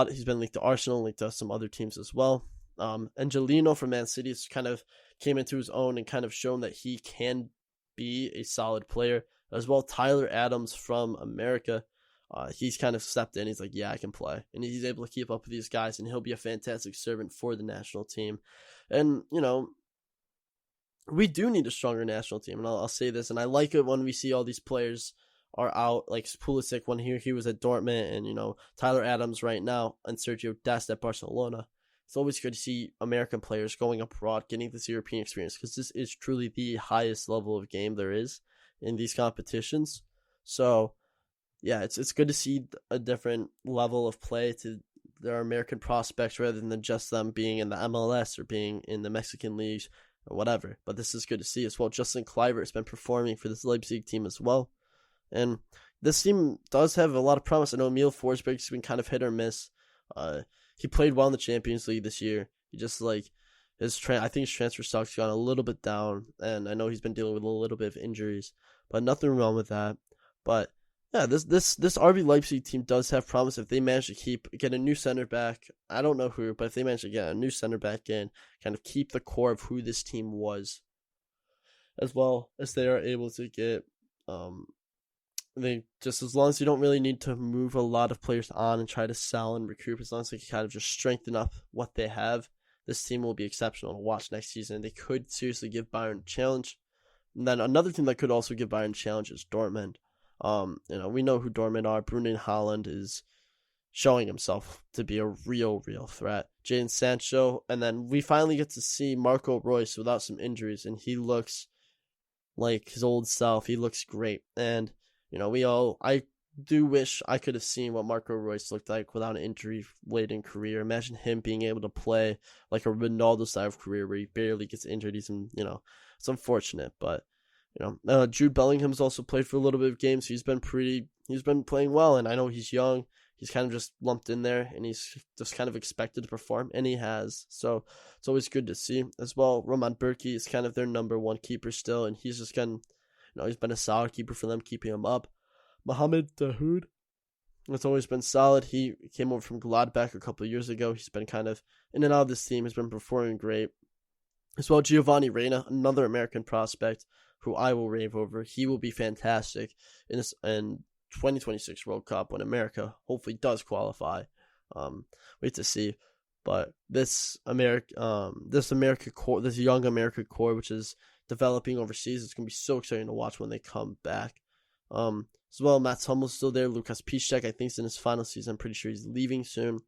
he's been linked to Arsenal, linked to some other teams as well. Angelino from Man City has kind of came into his own and kind of shown that he can be a solid player. As well, Tyler Adams from America, he's kind of stepped in. He's like, yeah, I can play. And he's able to keep up with these guys, and he'll be a fantastic servant for the national team. And, we do need a stronger national team, and I'll say this, and I like it when we see all these players are out, like Pulisic when he was at Dortmund, and, Tyler Adams right now, and Sergio Dest at Barcelona. It's always good to see American players going abroad, getting this European experience, because this is truly the highest level of game there is in these competitions. So, yeah, it's good to see a different level of play to their American prospects rather than just them being in the MLS or being in the Mexican leagues or whatever. But this is good to see as well. Justin Kluivert has been performing for this Leipzig team as well. And this team does have a lot of promise. I know Emil Forsberg's been kind of hit or miss. He played well in the Champions League this year. He just I think his transfer stock's gone a little bit down, and I know he's been dealing with a little bit of injuries, but nothing wrong with that. But yeah, this RB Leipzig team does have promise if they manage to get a new center back. I don't know who, but if they manage to get a new center back in, kind of keep the core of who this team was, as well as they are able to get as long as you don't really need to move a lot of players on and try to sell and recruit, as long as they can kind of just strengthen up what they have, this team will be exceptional to watch next season. They could seriously give Bayern a challenge. And then another team that could also give Bayern a challenge is Dortmund. We know who Dortmund are. Bruno Haaland is showing himself to be a real threat. Jadon Sancho, and then we finally get to see Marco Reus without some injuries, and he looks like his old self. He looks great, and I do wish I could have seen what Marco Reus looked like without an injury-laden career. Imagine him being able to play like a Ronaldo style of career where he barely gets injured. It's unfortunate, but Jude Bellingham's also played for a little bit of games. He's been playing well, and I know he's young. He's kind of just lumped in there, and he's just kind of expected to perform, and he has. So it's always good to see as well. Roman Bürki is kind of their number one keeper still, and he's just he's been a solid keeper for them, keeping him up. Mohamed Dahoud, it's always been solid. He came over from Gladbach a couple of years ago. He's been kind of in and out of this team. He's been performing great. As well, Giovanni Reina, another American prospect who I will rave over. He will be fantastic in 2026 World Cup when America hopefully does qualify. Wait to see. But this young America core, which is developing overseas, it's gonna be so exciting to watch when they come back. As well, Mats Hummel's still there. Lukas Piszczek, I think, is in his final season. I'm pretty sure he's leaving soon.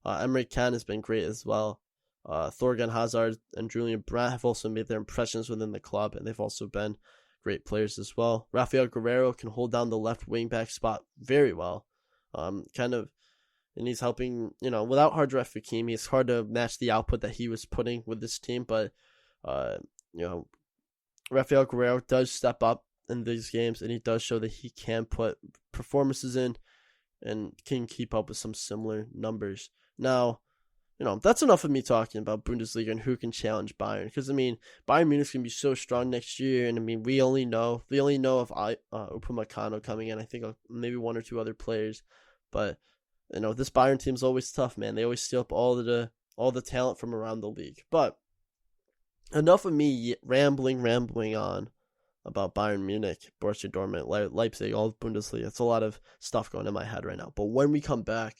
Emre Can has been great as well. Thorgan Hazard and Julian Brandt have also made their impressions within the club, and they've also been great players as well. Rafael Guerreiro can hold down the left wing back spot very well. And he's helping, without Hardref Hakimi, it's hard to match the output that he was putting with this team, but, Rafael Guerreiro does step up in these games, and he does show that he can put performances in and can keep up with some similar numbers. Now, that's enough of me talking about Bundesliga and who can challenge Bayern, because Bayern Munich's gonna be so strong next year, and we only know of Upamecano coming in. I think maybe one or two other players, but this Bayern team's always tough, man. They always steal up all the talent from around the league. But enough of me rambling on about Bayern Munich, Borussia Dortmund, Leipzig, all Bundesliga. It's a lot of stuff going in my head right now. But when we come back,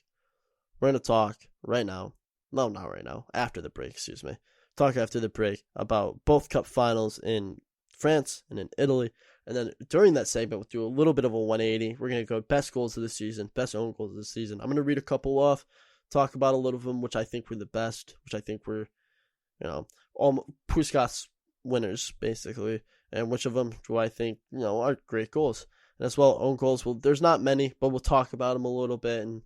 we're going to talk right now. No, not right now. After the break, excuse me. Talk after the break about both cup finals in France and in Italy. And then during that segment, we'll do a little bit of a 180. We're going to go best goals of the season, best own goals of the season. I'm going to read a couple off, talk about a little of them, which I think were the best, which I think were, all Puskas winners, basically. And which of them do I think, are great goals. And as well, own goals, well, there's not many, but we'll talk about them a little bit. And,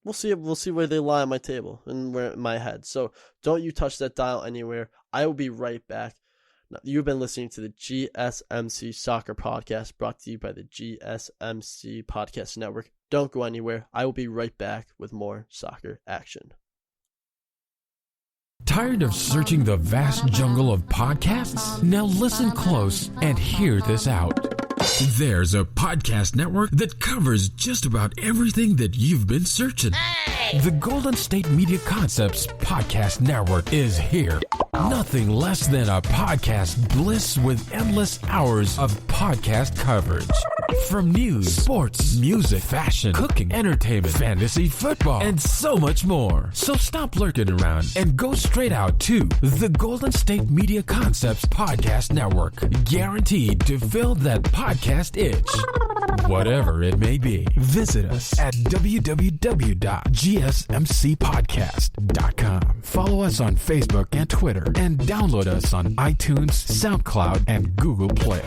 we'll see where they lie on my table and where in my head. So don't you touch that dial anywhere. I will be right back. Now, you've been listening to the GSMC Soccer Podcast, brought to you by the GSMC Podcast Network. Don't go anywhere. I will be right back with more soccer action. Tired of searching the vast jungle of podcasts? Now listen close and hear this out. There's a podcast network that covers just about everything that you've been searching. The Golden State Media Concepts Podcast Network is here. Nothing less than a podcast bliss with endless hours of podcast coverage. From news, sports, music, fashion, cooking, entertainment, fantasy, football, and so much more. So stop lurking around and go straight out to the Golden State Media Concepts Podcast Network. Guaranteed to fill that podcast itch. Whatever it may be. Visit us at www.gsmcpodcast.com. Follow us on Facebook and Twitter, and download us on iTunes, SoundCloud, and Google Play.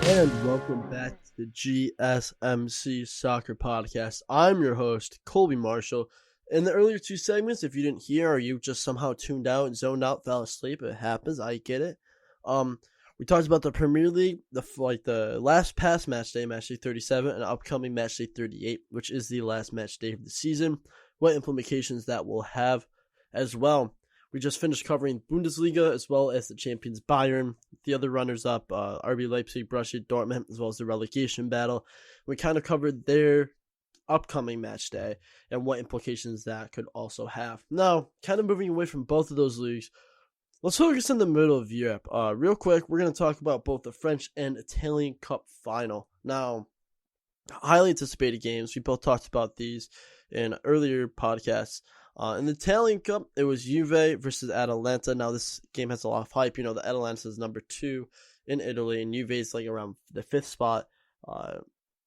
And welcome back to the GSMC Soccer Podcast. I'm your host, Colby Marshall. In the earlier two segments, if you didn't hear or you just somehow tuned out and zoned out, fell asleep, it happens. I get it. We talked about the Premier League, the last past match day 37, and upcoming match day 38, which is the last match day of the season. what implications that will have as well. We just finished covering Bundesliga as well as the champions Bayern, the other runners-up, RB Leipzig, Borussia Dortmund, as well as the relegation battle. We kind of covered their upcoming match day and what implications that could also have. Now, kind of moving away from both of those leagues, let's focus in the middle of Europe. Real quick, we're going to talk about both the French and Italian Cup final. Now, highly anticipated games. We both talked about these in earlier podcasts. In the Italian Cup, it was Juve versus Atalanta. Now, this game has a lot of hype. You know, the Atalanta is number 2 in Italy, and Juve is like around the 5th spot.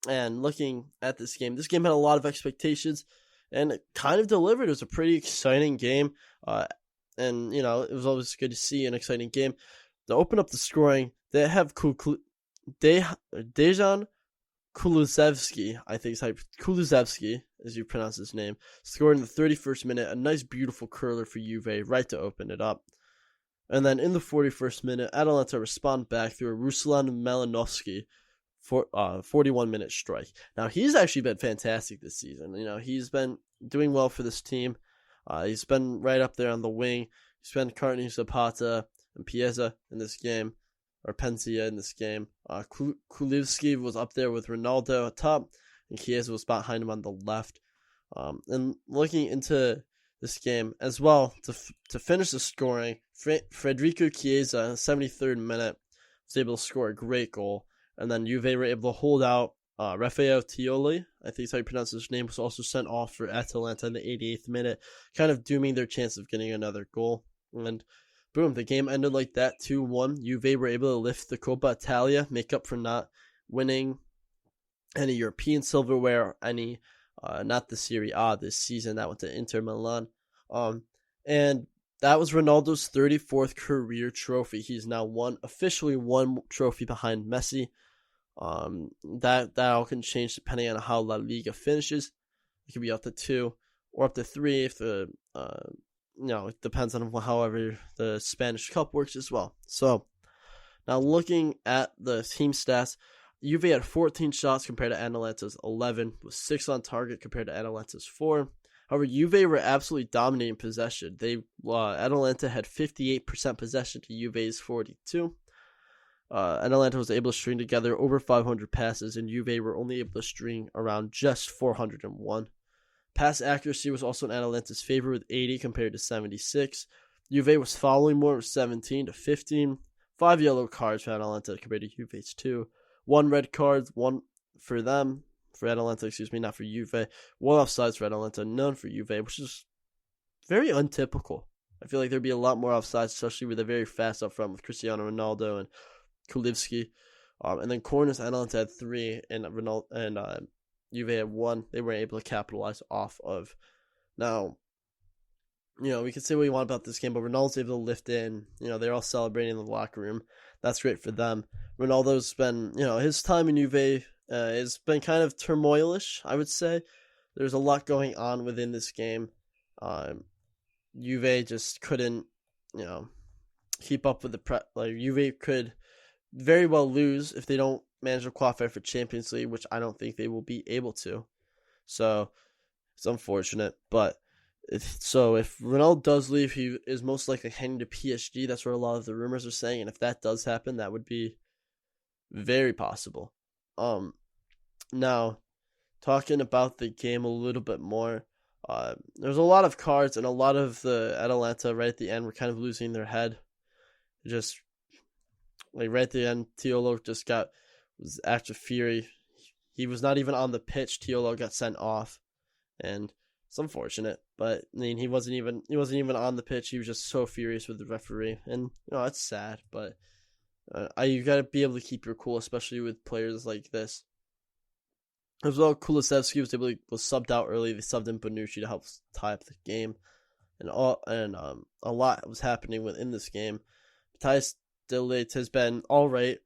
And looking at this game had a lot of expectations, and it kind of delivered. It was a pretty exciting game, and, you know, it was always good to see an exciting game. To open up the scoring, they have Dejan Kulusevski, I think it's Kulusevski, as you pronounce his name, scored in the 31st minute, a nice, beautiful curler for Juve, right to open it up. And then in the 41st minute, Atalanta respond back through a Ruslan Malinovsky for 41-minute strike. Now, he's actually been fantastic this season. You know, he's been doing well for this team. He's been right up there on the wing. He's been Cartney, Zapata, and Piazza in this game, or Penzia in this game. Kulivsky was up there with Ronaldo at top, and Chiesa was behind him on the left. And looking into this game as well, to finish the scoring, Federico Chiesa in the 73rd minute was able to score a great goal. And then Juve were able to hold out. Rafael Tioli, I think is how you pronounce his name, was also sent off for Atalanta in the 88th minute, kind of dooming their chance of getting another goal. And boom, the game ended like that, 2-1. Juve were able to lift the Coppa Italia, make up for not winning any European silverware, any not the Serie A this season. That went to Inter Milan. And that was Ronaldo's 34th career trophy. He's now officially one trophy behind Messi. That all can change depending on how La Liga finishes. It could be up to 2 or up to 3 if it depends on however the Spanish Cup works as well. So now looking at the team stats, Juve had 14 shots compared to Atalanta's 11, with 6 on target compared to Atalanta's 4. However, Juve were absolutely dominating possession. Atalanta had 58% possession to Juve's 42. Atalanta was able to string together over 500 passes, and Juve were only able to string around just 401. Pass accuracy was also in Atalanta's favor with 80 compared to 76. Juve was fouling more with 17 to 15. 5 yellow cards for Atalanta compared to Juve's 2. 1 red card, 1 for them. For Atalanta, not for Juve. 1 offsides for Atalanta, none for Juve, which is very untypical. I feel like there'd be a lot more offsides, especially with a very fast up front with Cristiano Ronaldo and Kulivsky. And then corners, Atalanta had 3, and Juve had 1. They weren't able to capitalize off of. Now, you know, we can say what we want about this game, but Ronaldo's able to lift in. You know, they're all celebrating in the locker room. That's great for them. Ronaldo's been, you know, his time in Juve has been kind of turmoilish, I would say. There's a lot going on within this game. Juve just couldn't, you know, keep up with the Juve could very well lose if they don't manage to qualify for Champions League, which I don't think they will be able to. So it's unfortunate, but if Ronaldo does leave, he is most likely heading to PSG. That's where a lot of the rumors are saying, and if that does happen, that would be very possible. Now, talking about the game a little bit more, there's a lot of cards, and a lot of the Atalanta right at the end were kind of losing their head. Just like right at the end, Tiolo was after fury. He was not even on the pitch. Tiolo got sent off, and it's unfortunate. But I mean, he wasn't even on the pitch. He was just so furious with the referee, and you know, it's sad. But you got to be able to keep your cool, especially with players like this. As well, Kulusevski was subbed out early. They subbed in Bonucci to help tie up the game, and a lot was happening within this game. Matthijs de Ligt has been all right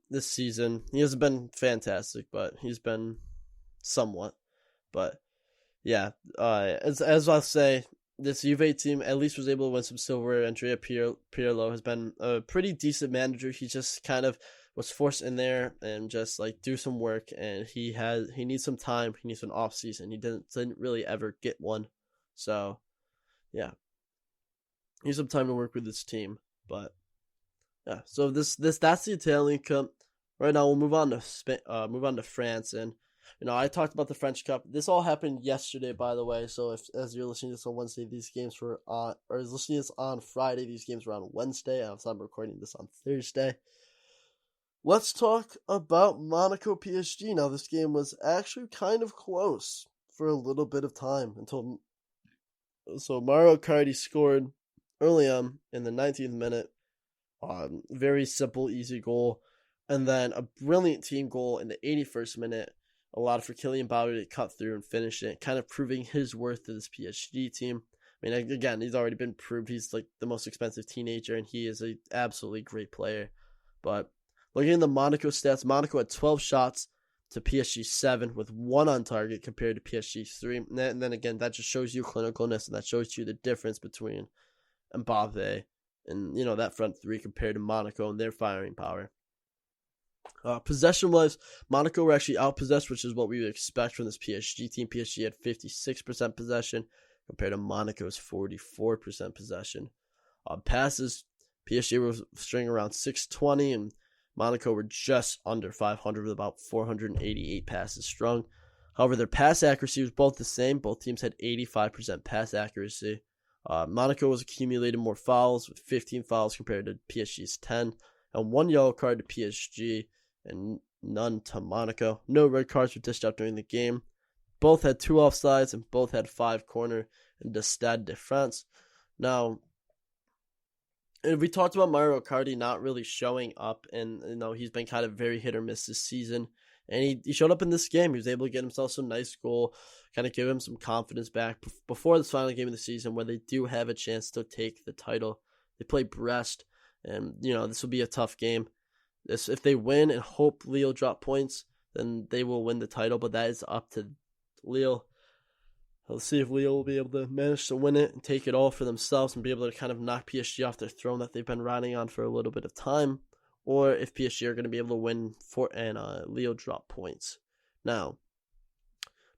this season. He hasn't been fantastic, but he's been somewhat. But yeah, as I'll say, this Juve team at least was able to win some silverware. Andrea Pirlo has been a pretty decent manager. He just kind of was forced in there and just like do some work, and he needs some time, he needs an off season. He didn't really ever get one. So yeah. He needs some time to work with this team. But yeah, so that's the Italian Cup. Right now we'll move on to France, and I talked about the French Cup. This all happened yesterday, by the way. So if as you're listening to this on Wednesday, these games were on, or is listening to this on Friday, these games were on Wednesday. I'm recording this on Thursday. Let's talk about Monaco PSG. Now, this game was actually kind of close for a little bit of time so Mario Icardi scored early on in the 19th minute. Very simple, easy goal. And then a brilliant team goal in the 81st minute, allowed for Kylian Mbappe to cut through and finish it, kind of proving his worth to this PSG team. I mean, again, he's already been proved. He's like the most expensive teenager, and he is an absolutely great player. But looking at the Monaco stats, Monaco had 12 shots to PSG 7 with 1 on target compared to PSG 3. And then again, that just shows you clinicalness, and that shows you the difference between Mbappe and, that front three compared to Monaco and their firing power. Possession-wise, Monaco were actually outpossessed, which is what we would expect from this PSG team. PSG had 56% possession compared to Monaco's 44% possession. Passes, PSG were stringing around 620, and Monaco were just under 500 with about 488 passes strung. However, their pass accuracy was both the same. Both teams had 85% pass accuracy. Monaco was accumulating more fouls with 15 fouls compared to PSG's 10, and 1 yellow card to PSG and none to Monaco. No red cards were dished out during the game. Both had 2 offsides and both had 5 corner in the Stade de France. Now, and we talked about Mario Icardi not really showing up, and he's been kind of very hit or miss this season. And he showed up in this game. He was able to get himself some nice goal, kind of give him some confidence back before this final game of the season, where they do have a chance to take the title. They play Brest, and this will be a tough game. If they win and hope Lille drop points, then they will win the title. But that is up to Lille. Let's see if Lille will be able to manage to win it and take it all for themselves and be able to kind of knock PSG off their throne that they've been riding on for a little bit of time, or if PSG are going to be able to win and Lille drop points. Now,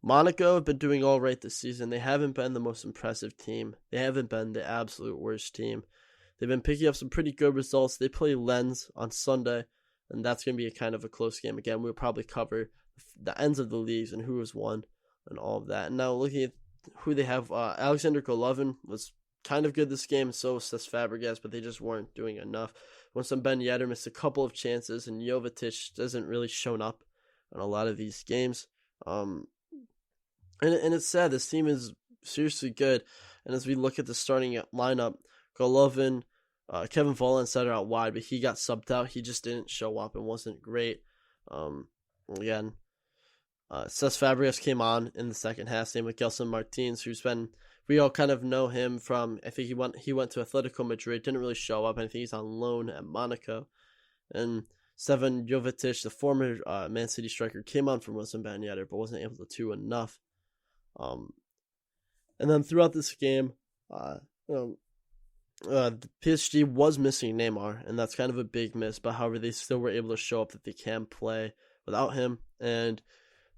Monaco have been doing all right this season. They haven't been the most impressive team. They haven't been the absolute worst team. They've been picking up some pretty good results. They play Lens on Sunday, and that's going to be a kind of a close game. Again, we'll probably cover the ends of the leagues and who has won and all of that. And now looking at who they have, Alexander Golovin was kind of good this game, and so was Cesc Fabregas, but they just weren't doing enough. Winston Ben Yedder missed a couple of chances, and Jovetic hasn't really shown up in a lot of these games. And it's sad. This team is seriously good. And as we look at the starting lineup, Golovin, Kevin Volland set her out wide, but he got subbed out. He just didn't show up and wasn't great. Again, Cesc Fabregas came on in the second half, same with Gelson Martins, we all kind of know him from, I think he went to Atletico Madrid, didn't really show up, and I think he's on loan at Monaco. And Stevan Jovetic, the former Man City striker, came on from Winston Ben Yedder, but wasn't able to do enough. And then throughout this game, the PSG was missing Neymar, and that's kind of a big miss, but however, they still were able to show up that they can play without him, and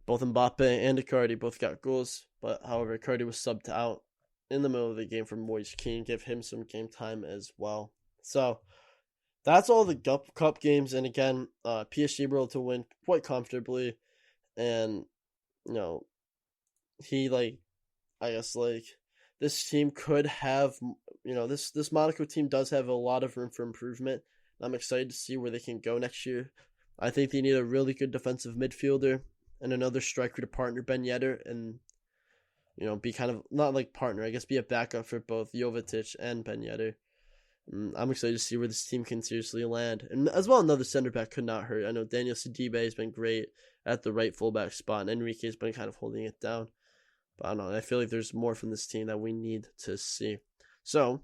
both Mbappe and Icardi both got goals, but however, Icardi was subbed out in the middle of the game for Moise Kean, give him some game time as well. So, that's all the cup games, and again, PSG were able to win quite comfortably, and, this team could have, this Monaco team does have a lot of room for improvement. I'm excited to see where they can go next year. I think they need a really good defensive midfielder and another striker to partner Ben Yedder and, be kind of, not like partner, I guess be a backup for both Jovetic and Ben Yedder. I'm excited to see where this team can seriously land. And as well, another center back could not hurt. I know Daniel Sidibe has been great at the right fullback spot, and Enrique has been kind of holding it down. But I don't know, I feel like there's more from this team that we need to see. So,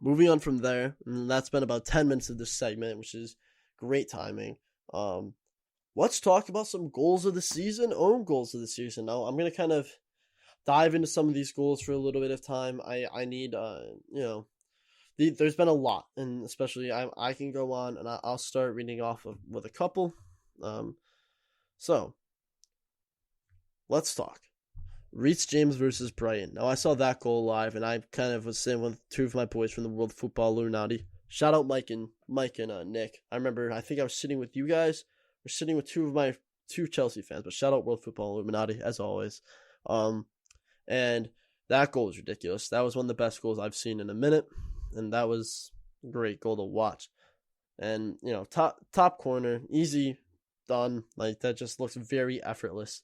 moving on from there, and that's been about 10 minutes of this segment, which is great timing. Let's talk about some goals of the season, own goals of the season. Now, I'm going to kind of dive into some of these goals for a little bit of time. I need, there's been a lot, and especially I can go on, and I'll start reading off with a couple. So let's talk. Reece James versus Brighton. Now, I saw that goal live, and I kind of was sitting with two of my boys from the World Football Illuminati. Shout out Mike and Nick. I think I was sitting with you guys, or sitting with two Chelsea fans, but shout out World Football Illuminati, as always. And that goal was ridiculous. That was one of the best goals I've seen in a minute, and that was a great goal to watch. And, top corner, easy, done. Like, that just looks very effortless.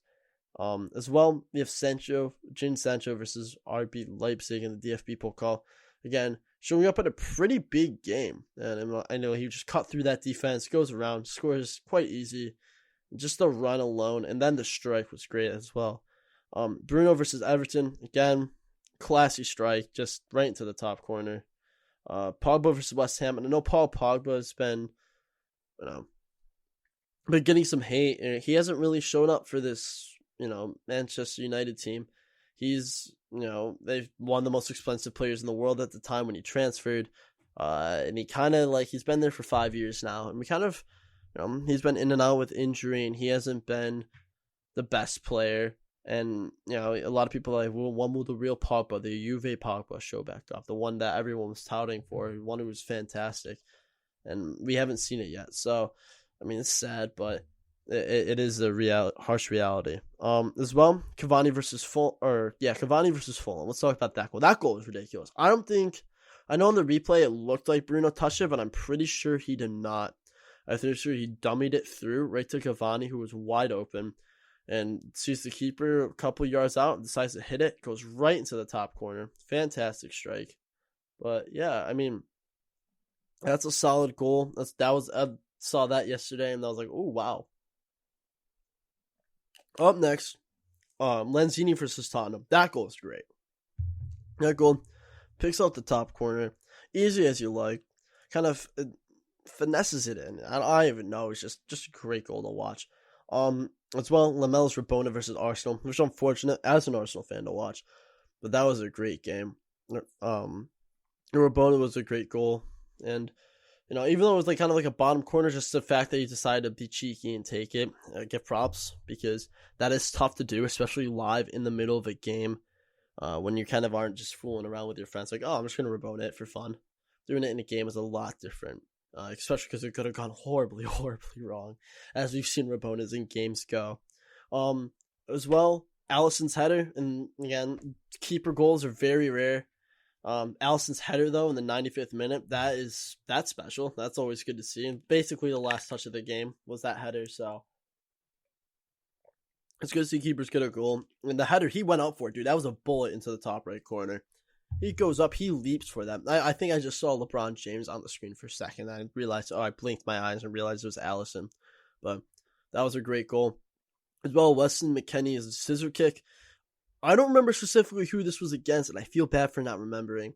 As well, we have Jadon Sancho versus RB Leipzig in the DFB Pokal. Again, showing up at a pretty big game. And I know he just cut through that defense, goes around, scores quite easy. Just the run alone, and then the strike was great as well. Bruno versus Everton, again, classy strike, just right into the top corner. Pogba versus West Ham, and I know Paul Pogba has been, been getting some hate. He hasn't really shown up for this, Manchester United team. He's, they've won the most expensive players in the world at the time when he transferred. And he kind of he's been there for 5 years now. And we kind of, he's been in and out with injury, and he hasn't been the best player. And, a lot of people are like, well, when will the real Pogba, the Juve Pogba show back up? The one that everyone was touting for, the one who was fantastic. And we haven't seen it yet. So, it's sad, but it is a harsh reality. As well, Cavani versus Fulham. Let's talk about that goal. That goal was ridiculous. I know on the replay it looked like Bruno touched it, but I'm pretty sure he did not. I'm pretty sure he dummied it through right to Cavani, who was wide open, and sees the keeper a couple yards out and decides to hit it. Goes right into the top corner. Fantastic strike. But yeah, that's a solid goal. I saw that yesterday, and I was like, oh wow. Up next, Lancini versus Tottenham. That goal is great. That goal picks out the top corner, easy as you like, kind of finesses it in. I don't even know. It's just a great goal to watch. As well, Lamella's Rabona versus Arsenal, which is unfortunate as an Arsenal fan to watch, but that was a great game. Rabona was a great goal, and even though it was kind of a bottom corner, just the fact that he decided to be cheeky and take it, I give props, because that is tough to do, especially live in the middle of a game, when you kind of aren't just fooling around with your friends, like, oh, I'm just going to Rabona it for fun. Doing it in a game is a lot different, especially because it could have gone horribly, horribly wrong, as we've seen Rabonas in games go. As well, Alisson's header, and again, keeper goals are very rare. Alisson's header, though, in the 95th minute, that's special. That's always good to see. And basically the last touch of the game was that header, so it's good to see keepers get a goal. And the header he went out for, dude, that was a bullet into the top right corner. He goes up, he leaps for that. I think I just saw LeBron James on the screen for a second. I realized, I blinked my eyes and realized it was Alisson. But that was a great goal. As well, Weston McKennie's scissor kick. I don't remember specifically who this was against, and I feel bad for not remembering.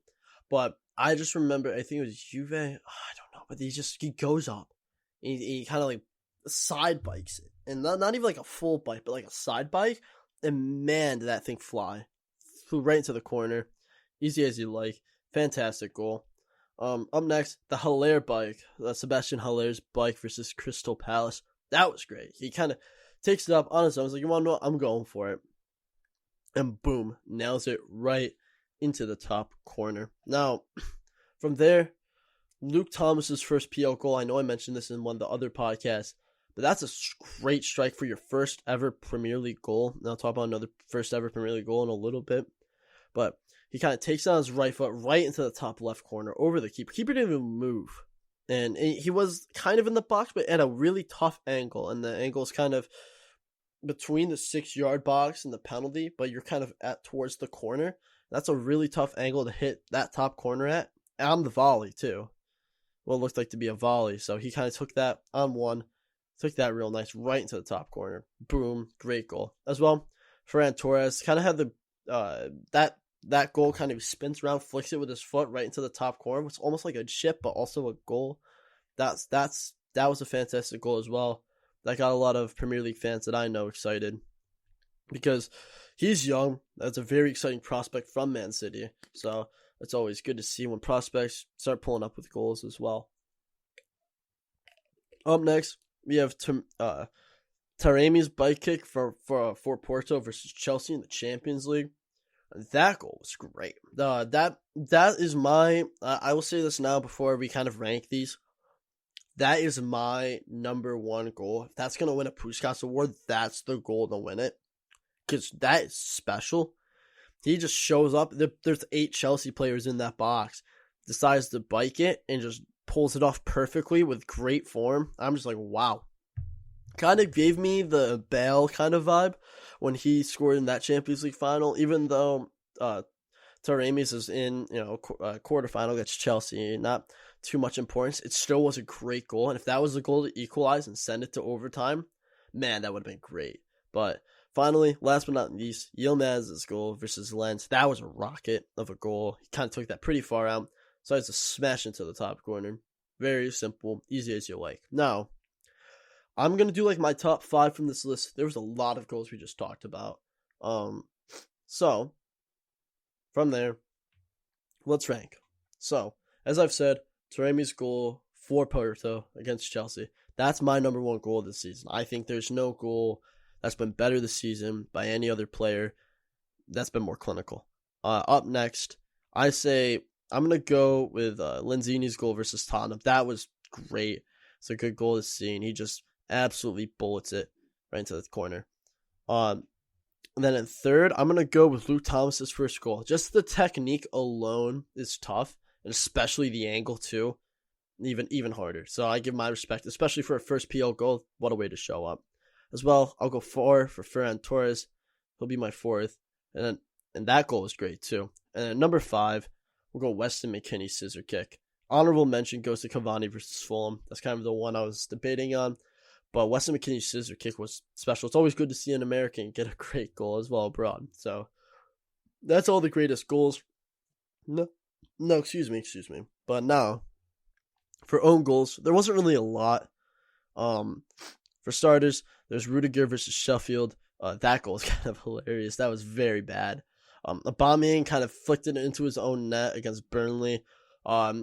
But I just remember, I think it was Juve. I don't know, but he goes up. He kind of side bikes it. And not even a full bike, but a side bike. And man, did that thing fly. Flew right into the corner. Easy as you like. Fantastic goal. Up next, the Hilaire bike. Sebastian Hilaire's bike versus Crystal Palace. That was great. He kind of takes it up on his own. He's like, you want to know what? I'm going for it. And boom, nails it right into the top corner. Now, from there, Luke Thomas's first PL goal. I know I mentioned this in one of the other podcasts, but that's a great strike for your first ever Premier League goal. And I'll talk about another first ever Premier League goal in a little bit. But he kind of takes on his right foot right into the top left corner over the keeper. Keeper didn't even move. And he was kind of in the box, but at a really tough angle. And the angle is kind of between the 6-yard box and the penalty, but you're kind of towards the corner. That's a really tough angle to hit that top corner at. On the volley, too. What looked like to be a volley. So he kind of took that on one. Took that real nice right into the top corner. Boom. Great goal. As well, Ferran Torres kind of had the that goal kind of spins around, flicks it with his foot right into the top corner. It's almost like a chip, but also a goal. That was a fantastic goal as well. That got a lot of Premier League fans that I know excited, because he's young. That's a very exciting prospect from Man City. So It's always good to see when prospects start pulling up with goals as well. Up next, we have Taremi's bike kick for Porto versus Chelsea in the Champions League. That goal was great. That is my. I will say this now before we kind of rank these. That is my number one goal. If that's gonna win a Puskás Award, that's the goal to win it, because that is special. He just shows up. There's 8 Chelsea players in that box. Decides to bike it and just pulls it off perfectly with great form. I'm just like, wow. Kind of gave me the Bale kind of vibe when he scored in that Champions League final, even though Taremi's is in, quarterfinal against Chelsea, not too much importance. It still was a great goal, and if that was the goal to equalize and send it to overtime, man, that would have been great. But finally, last but not least, Yilmaz's goal versus Lens. That was a rocket of a goal. He kind of took that pretty far out, so I had to smash into the top corner. Very simple, easy as you like. Now, I'm going to do like my top 5 from this list. There was a lot of goals we just talked about. So, from there, let's rank. So, as I've said, Taremi's goal for Porto against Chelsea. That's my number one goal this season. I think there's no goal that's been better this season by any other player that's been more clinical. Up next, I say I'm going to go with Lanzini's goal versus Tottenham. That was great. It's a good goal to see, and he just absolutely bullets it right into the corner. And then in third, I'm going to go with Luke Thomas's first goal. Just the technique alone is tough, and especially the angle too, even harder. So I give my respect, especially for a first PL goal. What a way to show up. As well, I'll go 4 for Ferran Torres. He'll be my 4th. And that goal was great too. And then number 5, we'll go Weston McKennie's scissor kick. Honorable mention goes to Cavani versus Fulham. That's kind of the one I was debating on. But Weston McKennie's scissor kick was special. It's always good to see an American get a great goal as well abroad. So that's all the greatest goals. No, excuse me. But now, for own goals, there wasn't really a lot. For starters, there's Rudiger versus Sheffield. That goal is kind of hilarious. That was very bad. Aubameyang kind of flicked it into his own net against Burnley.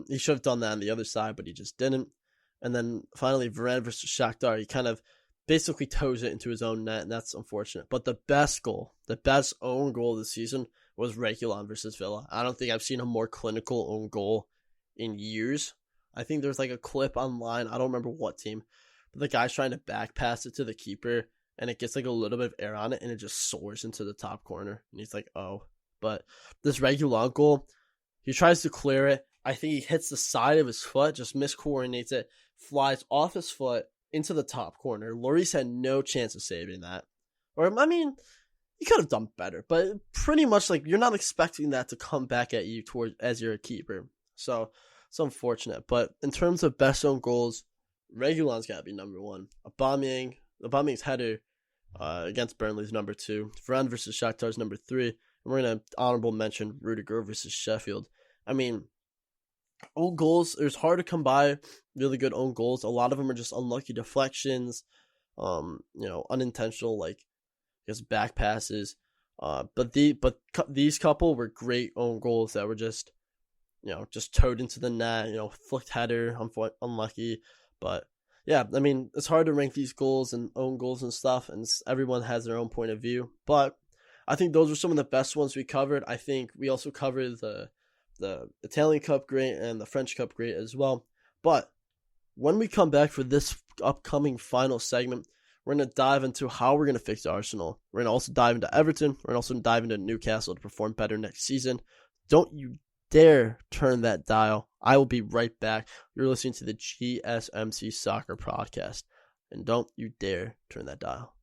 He should have done that on the other side, but he just didn't. And then finally, Varane versus Shakhtar. He kind of basically toes it into his own net, and that's unfortunate. But the best own goal of the season was Reguilon versus Villa. I don't think I've seen a more clinical own goal in years. I think there's like a clip online. I don't remember what team. But the guy's trying to back pass it to the keeper, and it gets like a little bit of air on it, and it just soars into the top corner. And he's like, oh. But this Reguilon goal, he tries to clear it. I think he hits the side of his foot, just miscoordinates it, flies off his foot into the top corner. Lloris had no chance of saving that. Or, I mean, he could have done better, but pretty much like you're not expecting that to come back at you as you're a keeper. So it's unfortunate. But in terms of best own goals, Reguilon's got to be number 1. Aubameyang's header against Burnley's number 2. Varane versus Shakhtar's number 3. And we're going to honorable mention Rudiger versus Sheffield. I mean, own goals, it's hard to come by really good own goals. A lot of them are just unlucky deflections, unintentional, like, I guess, back passes. But these couple were great own goals that were just towed into the net, flicked header, unlucky. But yeah, I mean, it's hard to rank these goals and own goals and stuff, and everyone has their own point of view. But I think those were some of the best ones we covered. I think we also covered the Italian Cup great and the French Cup great as well. But when we come back for this upcoming final segment, we're going to dive into how we're going to fix Arsenal. We're going to also dive into Everton. We're going to also dive into Newcastle to perform better next season. Don't you dare turn that dial. I will be right back. You're listening to the GSMC Soccer Podcast. And don't you dare turn that dial.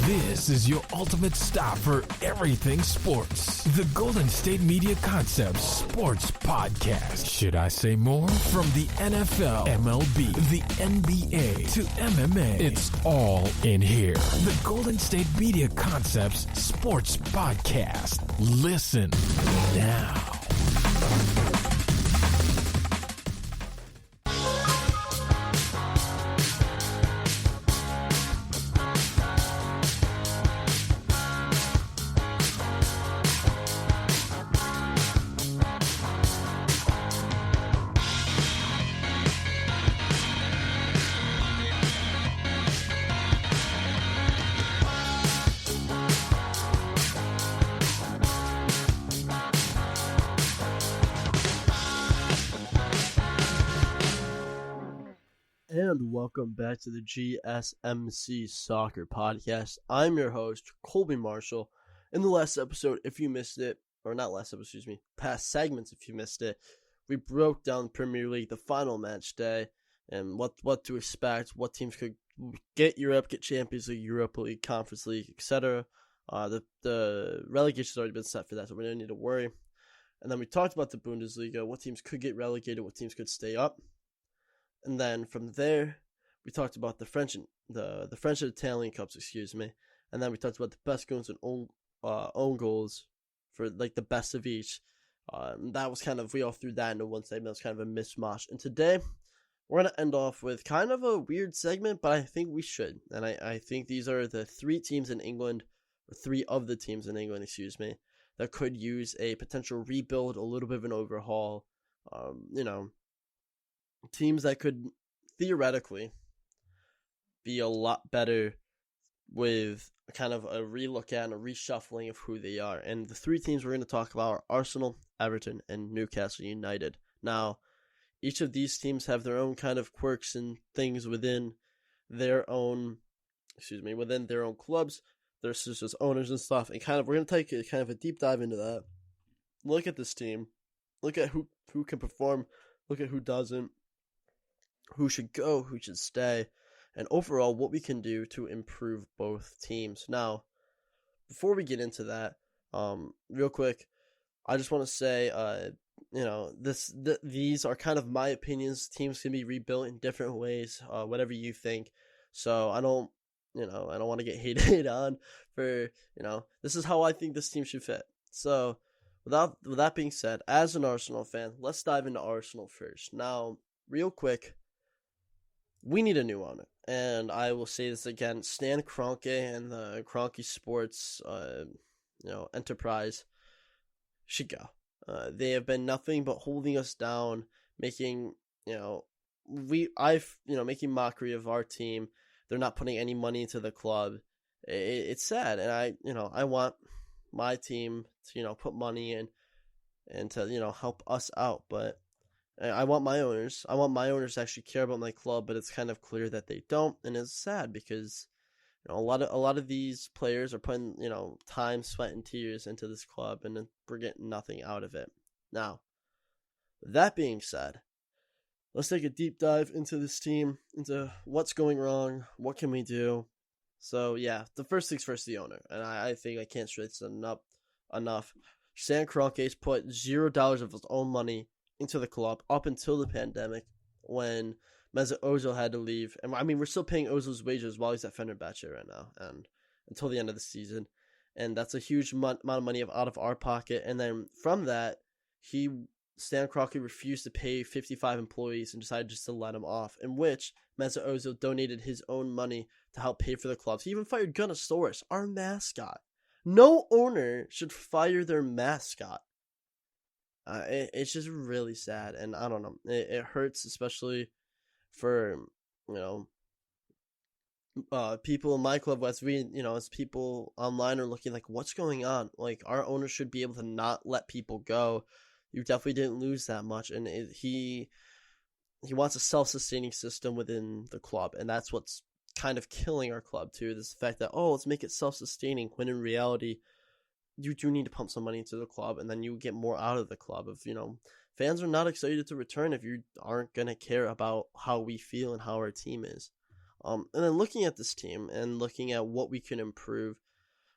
This is your ultimate stop for everything sports. The Golden State Media Concepts Sports Podcast. Should I say more? From the NFL, MLB, the NBA to MMA, it's all in here. The Golden State Media Concepts Sports Podcast. Listen now. and welcome back to the GSMC Soccer Podcast. I'm your host, Colby Marshall. In the last episode, if you missed it, or not last episode, excuse me, past segments if you missed it, we broke down the Premier League, the final match day, and what to expect, what teams could get Europe, get Champions League, Europa League, Conference League, etc. The relegation's already been set for that, so we don't need to worry. And then we talked about the Bundesliga, what teams could get relegated, what teams could stay up. And then from there, we talked about the French and Italian cups, and then we talked about the best goals and own goals for like the best of each. That was kind of, we all threw that into one segment. It was kind of a mishmash. And today, we're going to end off with kind of a weird segment, but I think we should. And I think these are the three teams in England, or three of the teams in England, that could use a potential rebuild, a little bit of an overhaul. Teams that could theoretically be a lot better with kind of a relook at and a reshuffling of who they are. And the three teams we're going to talk about are Arsenal, Everton, and Newcastle United. Now, each of these teams have their own kind of quirks and things within their own clubs, their just owners and stuff. And kind of, we're going to take a kind of a deep dive into that. Look at this team. Look at who can perform. Look at who doesn't. Who should go, who should stay, and overall what we can do to improve both teams. Now, before we get into that, real quick, I just want to say, these are kind of my opinions. Teams can be rebuilt in different ways, whatever you think. So I don't want to get hated on for, this is how I think this team should fit. So with that being said, as an Arsenal fan, let's dive into Arsenal first. Now, real quick, we need a new owner, and I will say this again: Stan Kroenke and the Kroenke Sports, enterprise should go. They have been nothing but holding us down, making making mockery of our team. They're not putting any money into the club. It's sad, and I want my team to put money in and to help us out, but I want my owners to actually care about my club, but it's kind of clear that they don't, and it's sad because a lot of these players are putting time, sweat, and tears into this club, and we're getting nothing out of it. Now, that being said, let's take a deep dive into this team, into what's going wrong, what can we do. So yeah, the first things first, the owner, and I think I can't stress this enough. Stan Kroenke's put $0 of his own money into the club up until the pandemic when Mesut Ozil had to leave. And I mean, we're still paying Ozil's wages while he's at Fenerbahce right now and until the end of the season. And that's a huge amount of money out of our pocket. And then from that, Stan Kroenke refused to pay 55 employees and decided just to let them off, in which Mesut Ozil donated his own money to help pay for the clubs. He even fired Gunnosaurus, our mascot. No owner should fire their mascot. It's just really sad, and I don't know. It hurts, especially for people in my club. As as people online are looking like, what's going on? Like, our owner should be able to not let people go. You definitely didn't lose that much, and he wants a self-sustaining system within the club, and that's what's kind of killing our club too. This fact that let's make it self-sustaining, when in reality, you do need to pump some money into the club, and then you get more out of the club. Fans are not excited to return if you aren't going to care about how we feel and how our team is. And then looking at this team and looking at what we can improve,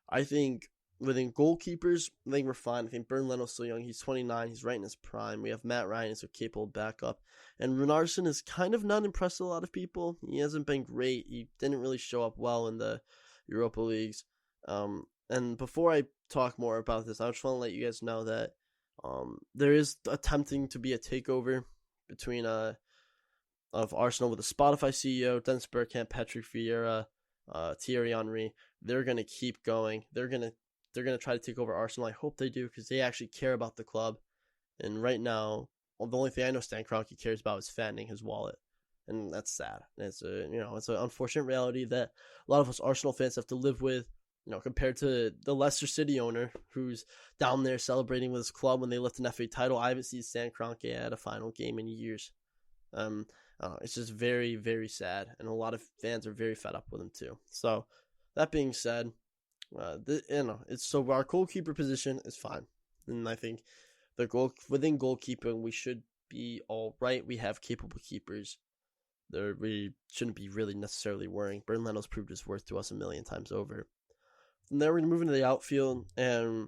I think within goalkeepers, I think we're fine. I think Bernd Leno's still young. He's 29. He's right in his prime. We have Matt Ryan as a capable backup. And Runarsson is kind of not impressed a lot of people. He hasn't been great. He didn't really show up well in the Europa Leagues. And before I talk more about this, I just want to let you guys know that there is attempting to be a takeover between of Arsenal with the Spotify CEO, Dennis Bergkamp, Patrick Vieira, Thierry Henry. They're gonna keep going. They're gonna try to take over Arsenal. I hope they do, because they actually care about the club. And right now, the only thing I know Stan Kroenke cares about is fattening his wallet, and that's sad. It's it's an unfortunate reality that a lot of us Arsenal fans have to live with. Compared to the Leicester City owner, who's down there celebrating with his club when they lift an FA title. I haven't seen Stan Kroenke at a final game in years. It's just very, very sad, and a lot of fans are very fed up with him too. So, that being said, it's so our goalkeeper position is fine, and I think within goalkeeping we should be all right. We have capable keepers. We shouldn't be really necessarily worrying. Bernd Leno's proved his worth to us a million times over. And then we're going to move into the outfield, and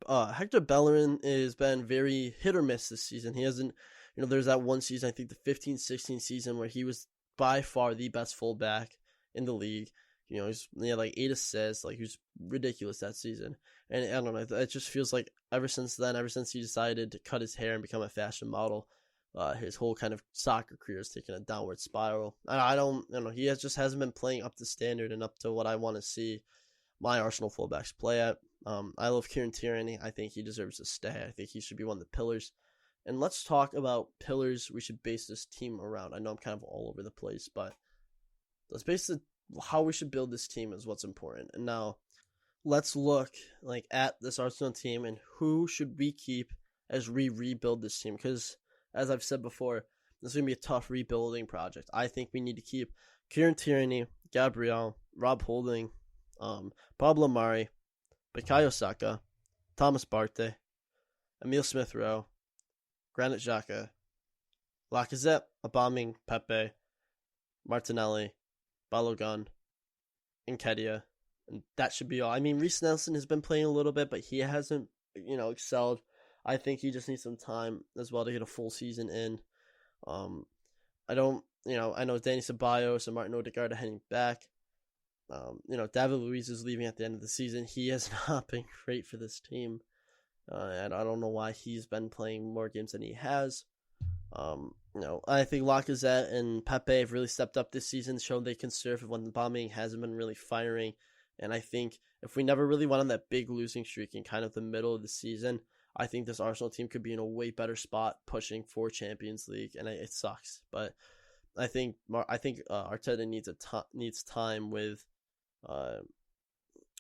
Hector Bellerin has been very hit or miss this season. He hasn't, there's that one season, I think the 15-16 season, where he was by far the best fullback in the league. He had like 8 assists, like he was ridiculous that season. And I don't know, it just feels like ever since he decided to cut his hair and become a fashion model, his whole kind of soccer career has taken a downward spiral. I don't know, he just hasn't been playing up to standard and up to what I want to see my Arsenal fullbacks play at. I love Kieran Tierney. I think he deserves to stay. I think he should be one of the pillars. And let's talk about pillars we should base this team around. I know I'm kind of all over the place, but let's base how we should build this team is what's important. And now let's look at this Arsenal team and who should we keep as we rebuild this team. Because as I've said before, this is going to be a tough rebuilding project. I think we need to keep Kieran Tierney, Gabriel, Rob Holding, Pablo Mari, Bukayo Saka, Thomas Partey, Emile Smith-Rowe, Granit Xhaka, Lacazette, Aubameyang, Pepe, Martinelli, Balogun, Nketiah, and that should be all. I mean, Reece Nelson has been playing a little bit, but he hasn't, excelled. I think he just needs some time as well to get a full season in. I know Danny Ceballos and Martin Odegaard are heading back. David Luiz is leaving at the end of the season. He has not been great for this team. And I don't know why he's been playing more games than he has. I think Lacazette and Pepe have really stepped up this season, showed they can serve when the bombing hasn't been really firing. And I think if we never really went on that big losing streak in kind of the middle of the season, I think this Arsenal team could be in a way better spot pushing for Champions League. And it sucks, but I think Arteta needs time with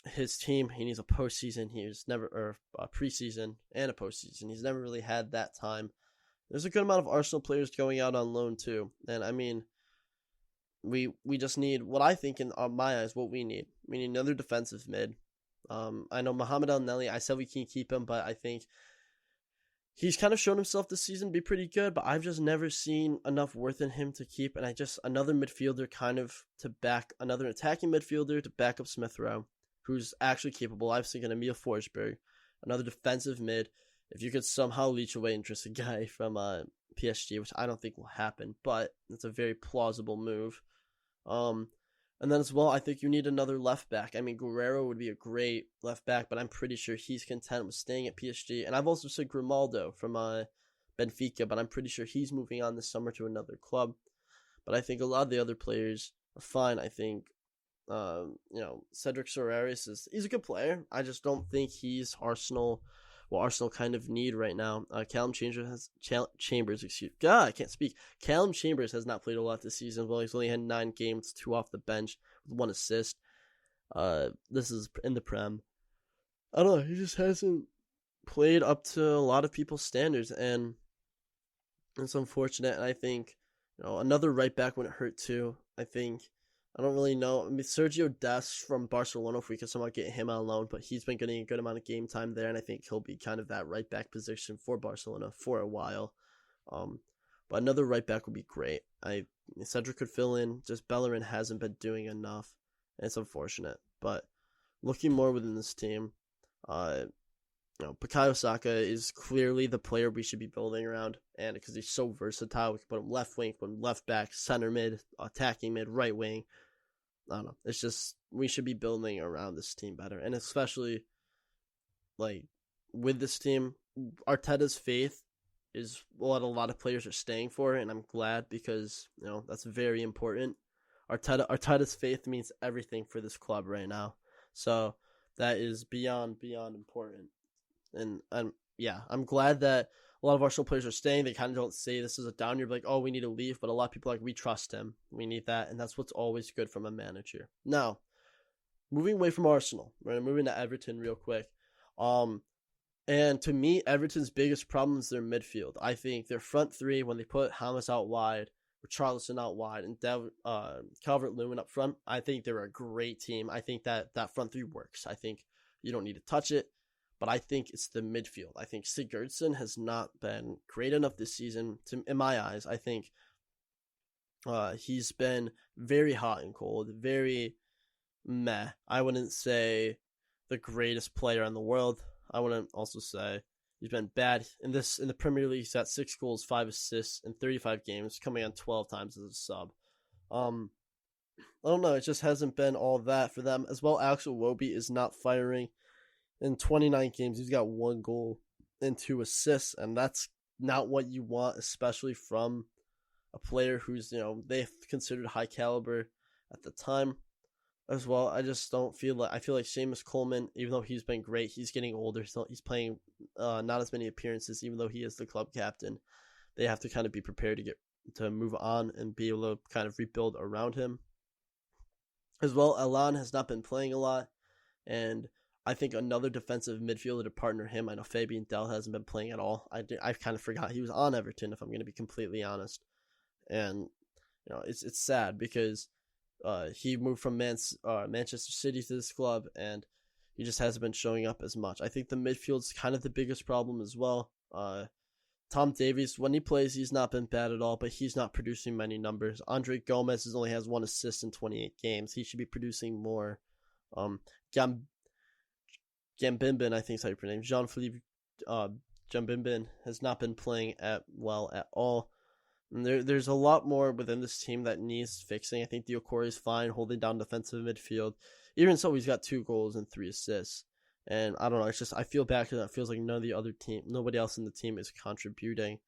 his team. He needs a postseason. A preseason and a postseason. He's never really had that time. There's a good amount of Arsenal players going out on loan too, and I mean, we just need what I think in my eyes what we need. We need another defensive mid. I know Mohamed El Neni. I said we can keep him, but I think he's kind of shown himself this season to be pretty good. But I've just never seen enough worth in him to keep, and another midfielder another attacking midfielder to back up Smith-Rowe, who's actually capable. I was thinking Emile Forsberg, another defensive mid. If you could somehow leech away interest a guy from PSG, which I don't think will happen, but it's a very plausible move. And then as well, I think you need another left back. I mean, Guerrero would be a great left back, but I'm pretty sure he's content with staying at PSG. And I've also said Grimaldo from Benfica, but I'm pretty sure he's moving on this summer to another club. But I think a lot of the other players are fine. I think, Cedric Soares he's a good player. I just don't think he's Arsenal kind of need right now. Callum Chambers Callum Chambers has not played a lot this season. Well, he's only had 9 games, 2 off the bench, with 1 assist. This is in the Prem. I don't know, he just hasn't played up to a lot of people's standards, and it's unfortunate. And I think, another right back wouldn't hurt too. I don't really know. I mean, Sergio Dest from Barcelona, if we could somehow get him on loan, but he's been getting a good amount of game time there, and I think he'll be kind of that right back position for Barcelona for a while. But another right back would be great. Cedric could fill in. Just Bellerin hasn't been doing enough, and it's unfortunate. But looking more within this team, Bukayo Saka is clearly the player we should be building around, and because he's so versatile, we can put him left wing, put him left back, center mid, attacking mid, right wing. I don't know. It's just we should be building around this team better, and especially with this team, Arteta's faith is what a lot of players are staying for, and I'm glad because that's very important. Arteta's faith means everything for this club right now, so that is beyond important. And I'm glad that a lot of Arsenal players are staying. They kind of don't say this is a down year, like, oh, we need to leave. But a lot of people are like, we trust him. We need that. And that's what's always good from a manager. Now, moving away from Arsenal, we're moving to Everton real quick. And to me, Everton's biggest problem is their midfield. I think their front three, when they put Hamas out wide, Richarlison out wide, and Calvert-Lewin up front, I think they're a great team. I think that front three works. I think you don't need to touch it, but I think it's the midfield. I think Sigurdsson has not been great enough this season, in my eyes. I think he's been very hot and cold, very meh. I wouldn't say the greatest player in the world. I wouldn't also say he's been bad in the Premier League. He's got 6 goals, 5 assists in 35 games, coming on 12 times as a sub. I don't know. It just hasn't been all that for them. As well, Axel Iwobi is not firing. In 29 games, he's got 1 goal and 2 assists, and that's not what you want, especially from a player who's, they considered high caliber at the time. As well, I just don't feel like, I feel like Seamus Coleman, even though he's been great, he's getting older, so he's playing not as many appearances, even though he is the club captain. They have to kind of be prepared to move on and be able to kind of rebuild around him. As well, Allan has not been playing a lot, and I think another defensive midfielder to partner him, I know Fabian Dell hasn't been playing at all. I kind of forgot he was on Everton, if I'm going to be completely honest. And, it's sad because he moved from Manchester City to this club, and he just hasn't been showing up as much. I think the midfield's kind of the biggest problem as well. Tom Davies, when he plays, he's not been bad at all, but he's not producing many numbers. Andre Gomez only has 1 assist in 28 games. He should be producing more. Gambimben, I think is how you pronounce it. Jean-Philippe Gambimben has not been playing well at all. And there's a lot more within this team that needs fixing. I think Diokore is fine holding down defensive midfield. Even so, he's got 2 goals and 3 assists. And I don't know, it's just, I feel bad because it feels like nobody else in the team is contributing.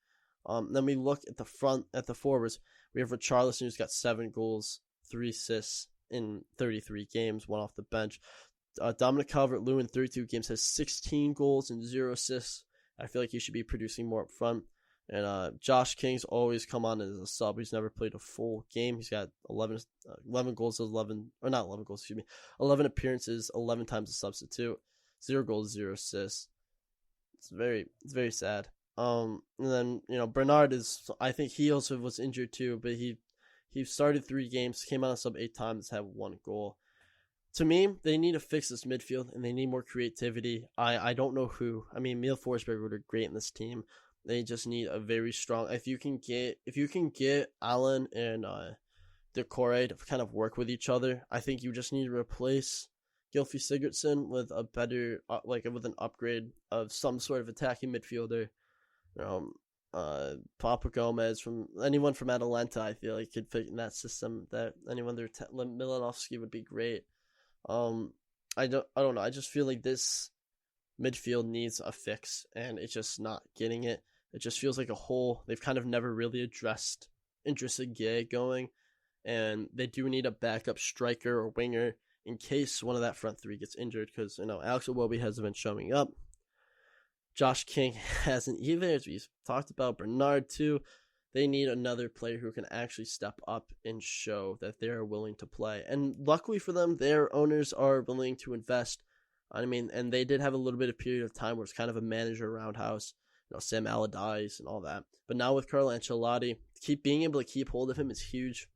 Then we look at the forwards. We have Richarlison, who's got 7 goals, 3 assists in 33 games, 1 off the bench. Dominic Calvert-Lewin, 32 games, has 16 goals and 0 assists. I feel like he should be producing more up front. And Josh King's always come on as a sub. He's never played a full game. He's got 11 appearances, 11 times a substitute, 0 goals, 0 assists. It's very sad. And then, Bernard I think he also was injured too, but he started 3 games, came on a sub 8 times, had 1 goal. To me, they need to fix this midfield, and they need more creativity. I don't know who. I mean, Emil Forsberg would be great in this team. They just need a very strong. If you can get Allen and Decore to kind of work with each other, I think you just need to replace Gylfi Sigurdsson with a better, with an upgrade of some sort of attacking midfielder. Papa Gomez anyone from Atalanta, I feel like could fit in that system. That anyone there, Milanovsky would be great. I don't know. I just feel like this midfield needs a fix, and it's just not getting it. It just feels like a hole. They've kind of never really addressed Idrissa Gueye going, and they do need a backup striker or winger in case one of that front 3 gets injured, because Alex Iwobi hasn't been showing up. Josh King hasn't either, as we've talked about. Bernard too. They need another player who can actually step up and show that they are willing to play. And luckily for them, their owners are willing to invest. I mean, and they did have a little bit of period of time where it's kind of a manager roundhouse, Sam Allardyce and all that. But now with Carlo Ancelotti, being able to keep hold of him is huge.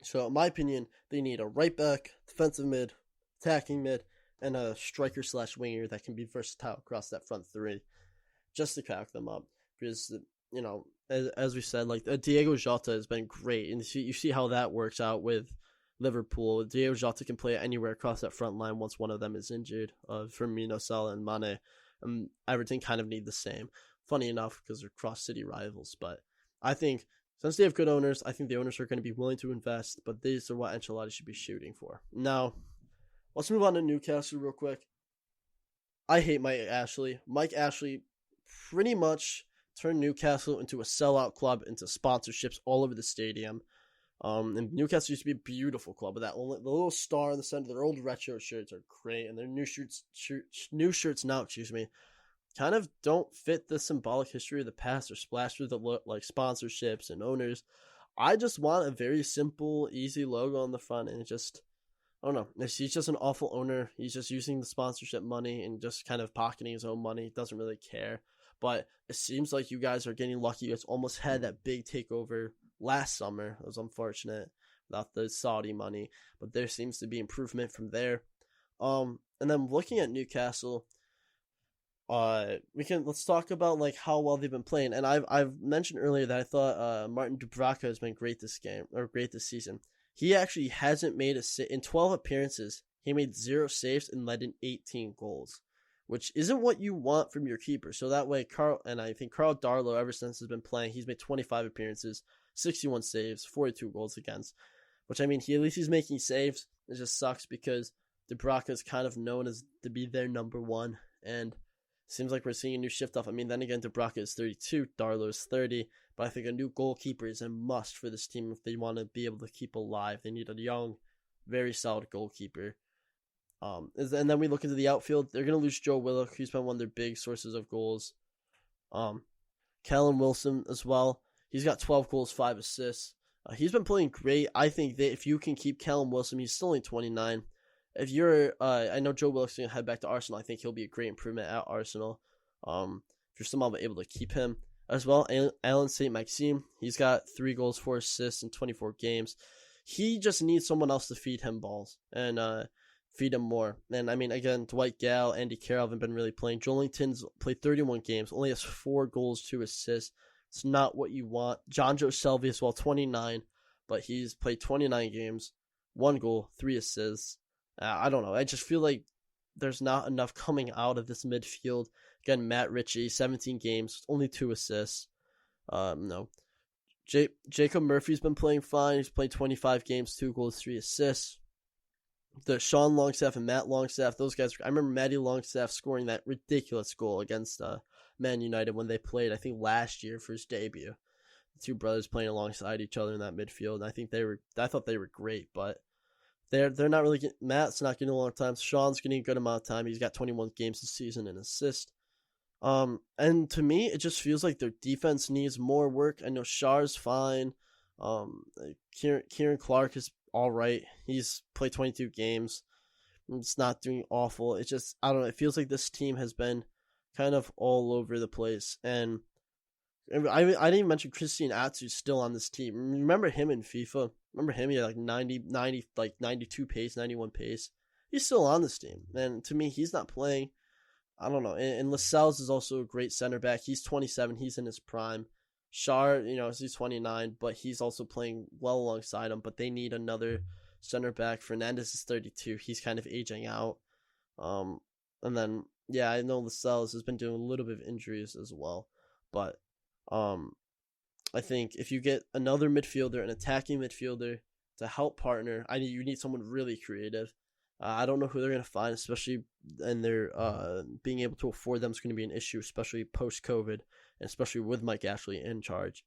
So in my opinion, they need a right back, defensive mid, attacking mid, and a striker / winger that can be versatile across that front 3, just to crack them up. Because as we said, Diego Jota has been great, and you see how that works out with Liverpool. Diego Jota can play anywhere across that front line once one of them is injured. Firmino, Salah, and Mane. Everton kind of need the same. Funny enough, because they're cross-city rivals. But I think since they have good owners, I think the owners are going to be willing to invest. But these are what Ancelotti should be shooting for. Now, let's move on to Newcastle real quick. I hate Mike Ashley. Mike Ashley pretty much turned Newcastle into a sellout club, into sponsorships all over the stadium. And Newcastle used to be a beautiful club with the little star in the center. Their old retro shirts are great, and their new shirts now, kind of don't fit the symbolic history of the past or splashed with the sponsorships and owners. I just want a very simple, easy logo on the front, and I don't know. He's just an awful owner. He's just using the sponsorship money and just kind of pocketing his own money. Doesn't really care. But it seems like you guys are getting lucky. You guys almost had that big takeover last summer. It was unfortunate without the Saudi money. But there seems to be improvement from there. And then looking at Newcastle, let's talk about like how well they've been playing. And I've mentioned earlier that I thought Martin Dubravka has been great this season. He actually hasn't made in 12 appearances. He made 0 saves and led in 18 goals, which isn't what you want from your keeper. So that way, Carl Darlow, ever since has been playing, he's made 25 appearances, 61 saves, 42 goals against. Which, I mean, at least he's making saves. It just sucks because Dubravka is kind of known as to be their number one, and seems like we're seeing a new shift off. I mean, then again, Dubravka is 32, Darlow is 30, but I think a new goalkeeper is a must for this team if they want to be able to keep alive. They need a young, very solid goalkeeper. And then we look into the outfield. They're going to lose Joe Willock. He's been one of their big sources of goals. Callum Wilson as well. He's got 12 goals, 5 assists. He's been playing great. I think that if you can keep Callum Wilson, he's still only 29. If you're, I know Joe Willock's going to head back to Arsenal. I think he'll be a great improvement at Arsenal. If you're somehow able to keep him as well. Alan St. Maxime, he's got 3 goals, 4 assists in 24 games. He just needs someone else to feed him balls and feed him more. And I mean, again, Dwight Gale, Andy Carroll haven't been really playing. Joelinton's played 31 games, only has 4 goals, 2 assists. It's not what you want. John Joe Shelby as well, 29, but he's played 29 games, 1 goal, 3 assists. I don't know. I just feel like there's not enough coming out of this midfield. Again, Matt Ritchie, 17 games, only 2 assists. No. Jacob Murphy's been playing fine. He's played 25 games, 2 goals, 3 assists. The Sean Longstaff and Matt Longstaff, those guys. I remember Matty Longstaff scoring that ridiculous goal against Man United when they played, I think, last year for his debut. The two brothers playing alongside each other in that midfield. And I thought they were great, but they're not really getting. Matt's not getting a long time. Sean's getting a good amount of time. He's got 21 games this season and assist. And to me, it just feels like their defense needs more work. I know Shar's fine. Kieran Clark is all right. He's played 22 games. It's not doing awful. It just, I don't know. It feels like this team has been kind of all over the place. And I didn't even mention Christian Atsu's still on this team. Remember him in FIFA? Remember him? He had like 92 pace, 91 pace. He's still on this team. And to me, he's not playing. I don't know. And Lascelles is also a great center back. He's 27. He's in his prime. Shar, he's 29, but he's also playing well alongside him. But they need another center back. Fernandez is 32. He's kind of aging out. And then, yeah, I know Lascelles has been doing a little bit of injuries as well. But I think if you get another midfielder, an attacking midfielder to help partner, you need someone really creative. I don't know who they're going to find, especially and their being able to afford them is going to be an issue, especially post-COVID, and especially with Mike Ashley in charge.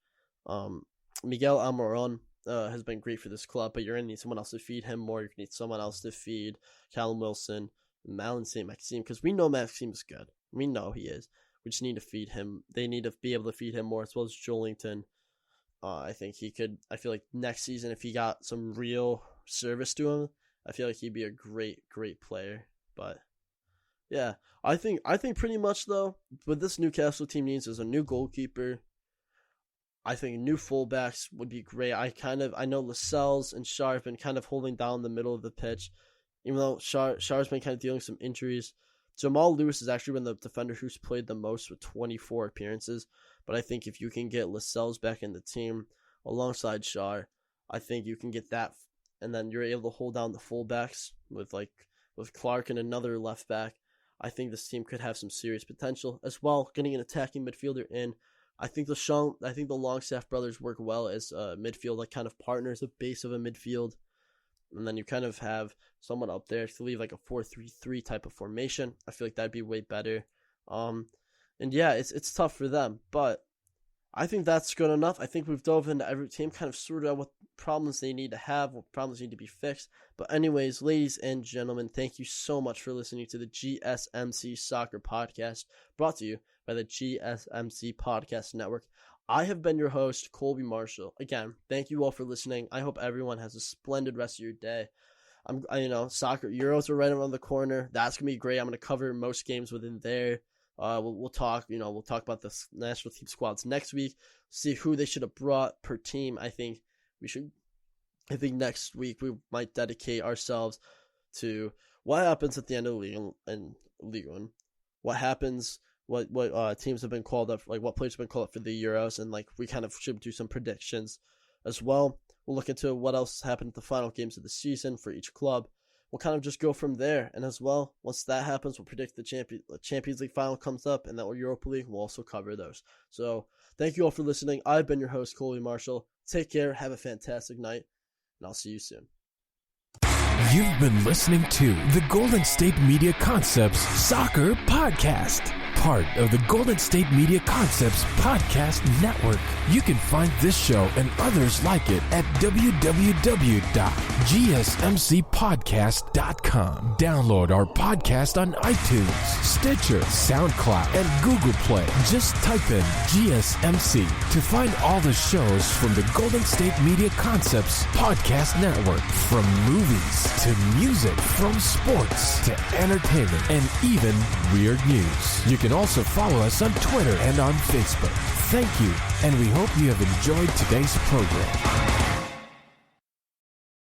Miguel Almiron has been great for this club, but you're going to need someone else to feed him more. You're going to need someone else to feed Callum Wilson, Malin St. Maxime, because we know Maxime is good. We know he is. We just need to feed him. They need to be able to feed him more, as well as Joelinton. I feel like next season, if he got some real service to him, I feel like he'd be a great, great player. But yeah, I think pretty much though, what this Newcastle team needs is a new goalkeeper. I think new fullbacks would be great. I know Lascelles and Shar have been kind of holding down the middle of the pitch, even though Shar's been kind of dealing with some injuries. Jamal Lewis has actually been the defender who's played the most with 24 appearances. But I think if you can get Lascelles back in the team alongside Shar, I think you can get that, and then you're able to hold down the fullbacks with Clark and another left back. I think this team could have some serious potential as well. Getting an attacking midfielder in, I think the Longstaff brothers work well as midfield, like kind of partners, the base of a midfield, and then you kind of have someone up there to leave like a 4-3-3 type of formation. I feel like that'd be way better. And yeah, it's tough for them, but I think that's good enough. I think we've dove into every team, kind of sorted out what problems they need to have, what problems need to be fixed. But anyways, ladies and gentlemen, thank you so much for listening to the GSMC Soccer Podcast, brought to you by the GSMC Podcast Network. I have been your host, Colby Marshall. Again, thank you all for listening. I hope everyone has a splendid rest of your day. Soccer Euros are right around the corner. That's gonna be great. I'm gonna cover most games within there. We'll talk about the national team squads next week. See who they should have brought per team. I think next week we might dedicate ourselves to what happens at the end of the league and what happens. What teams have been called up, like what players have been called up for the Euros, and like we kind of should do some predictions as well. We'll look into what else happened at the final games of the season for each club. We'll kind of just go from there, and as well, once that happens, we'll predict the Champions League final comes up, and that will Europa League. We'll also cover those. So thank you all for listening. I've been your host, Colby Marshall. Take care, have a fantastic night, and I'll see you soon. You've been listening to the Golden State Media Concepts Soccer Podcast, part of the Golden State Media Concepts Podcast Network. You can find this show and others like it at www.gsmcpodcast.com. Download our podcast on iTunes, Stitcher, SoundCloud, and Google Play. Just type in GSMC to find all the shows from the Golden State Media Concepts Podcast Network, from movies to music, from sports to entertainment, and even weird news. You can also follow us on Twitter and on Facebook. Thank you, and we hope you have enjoyed today's program.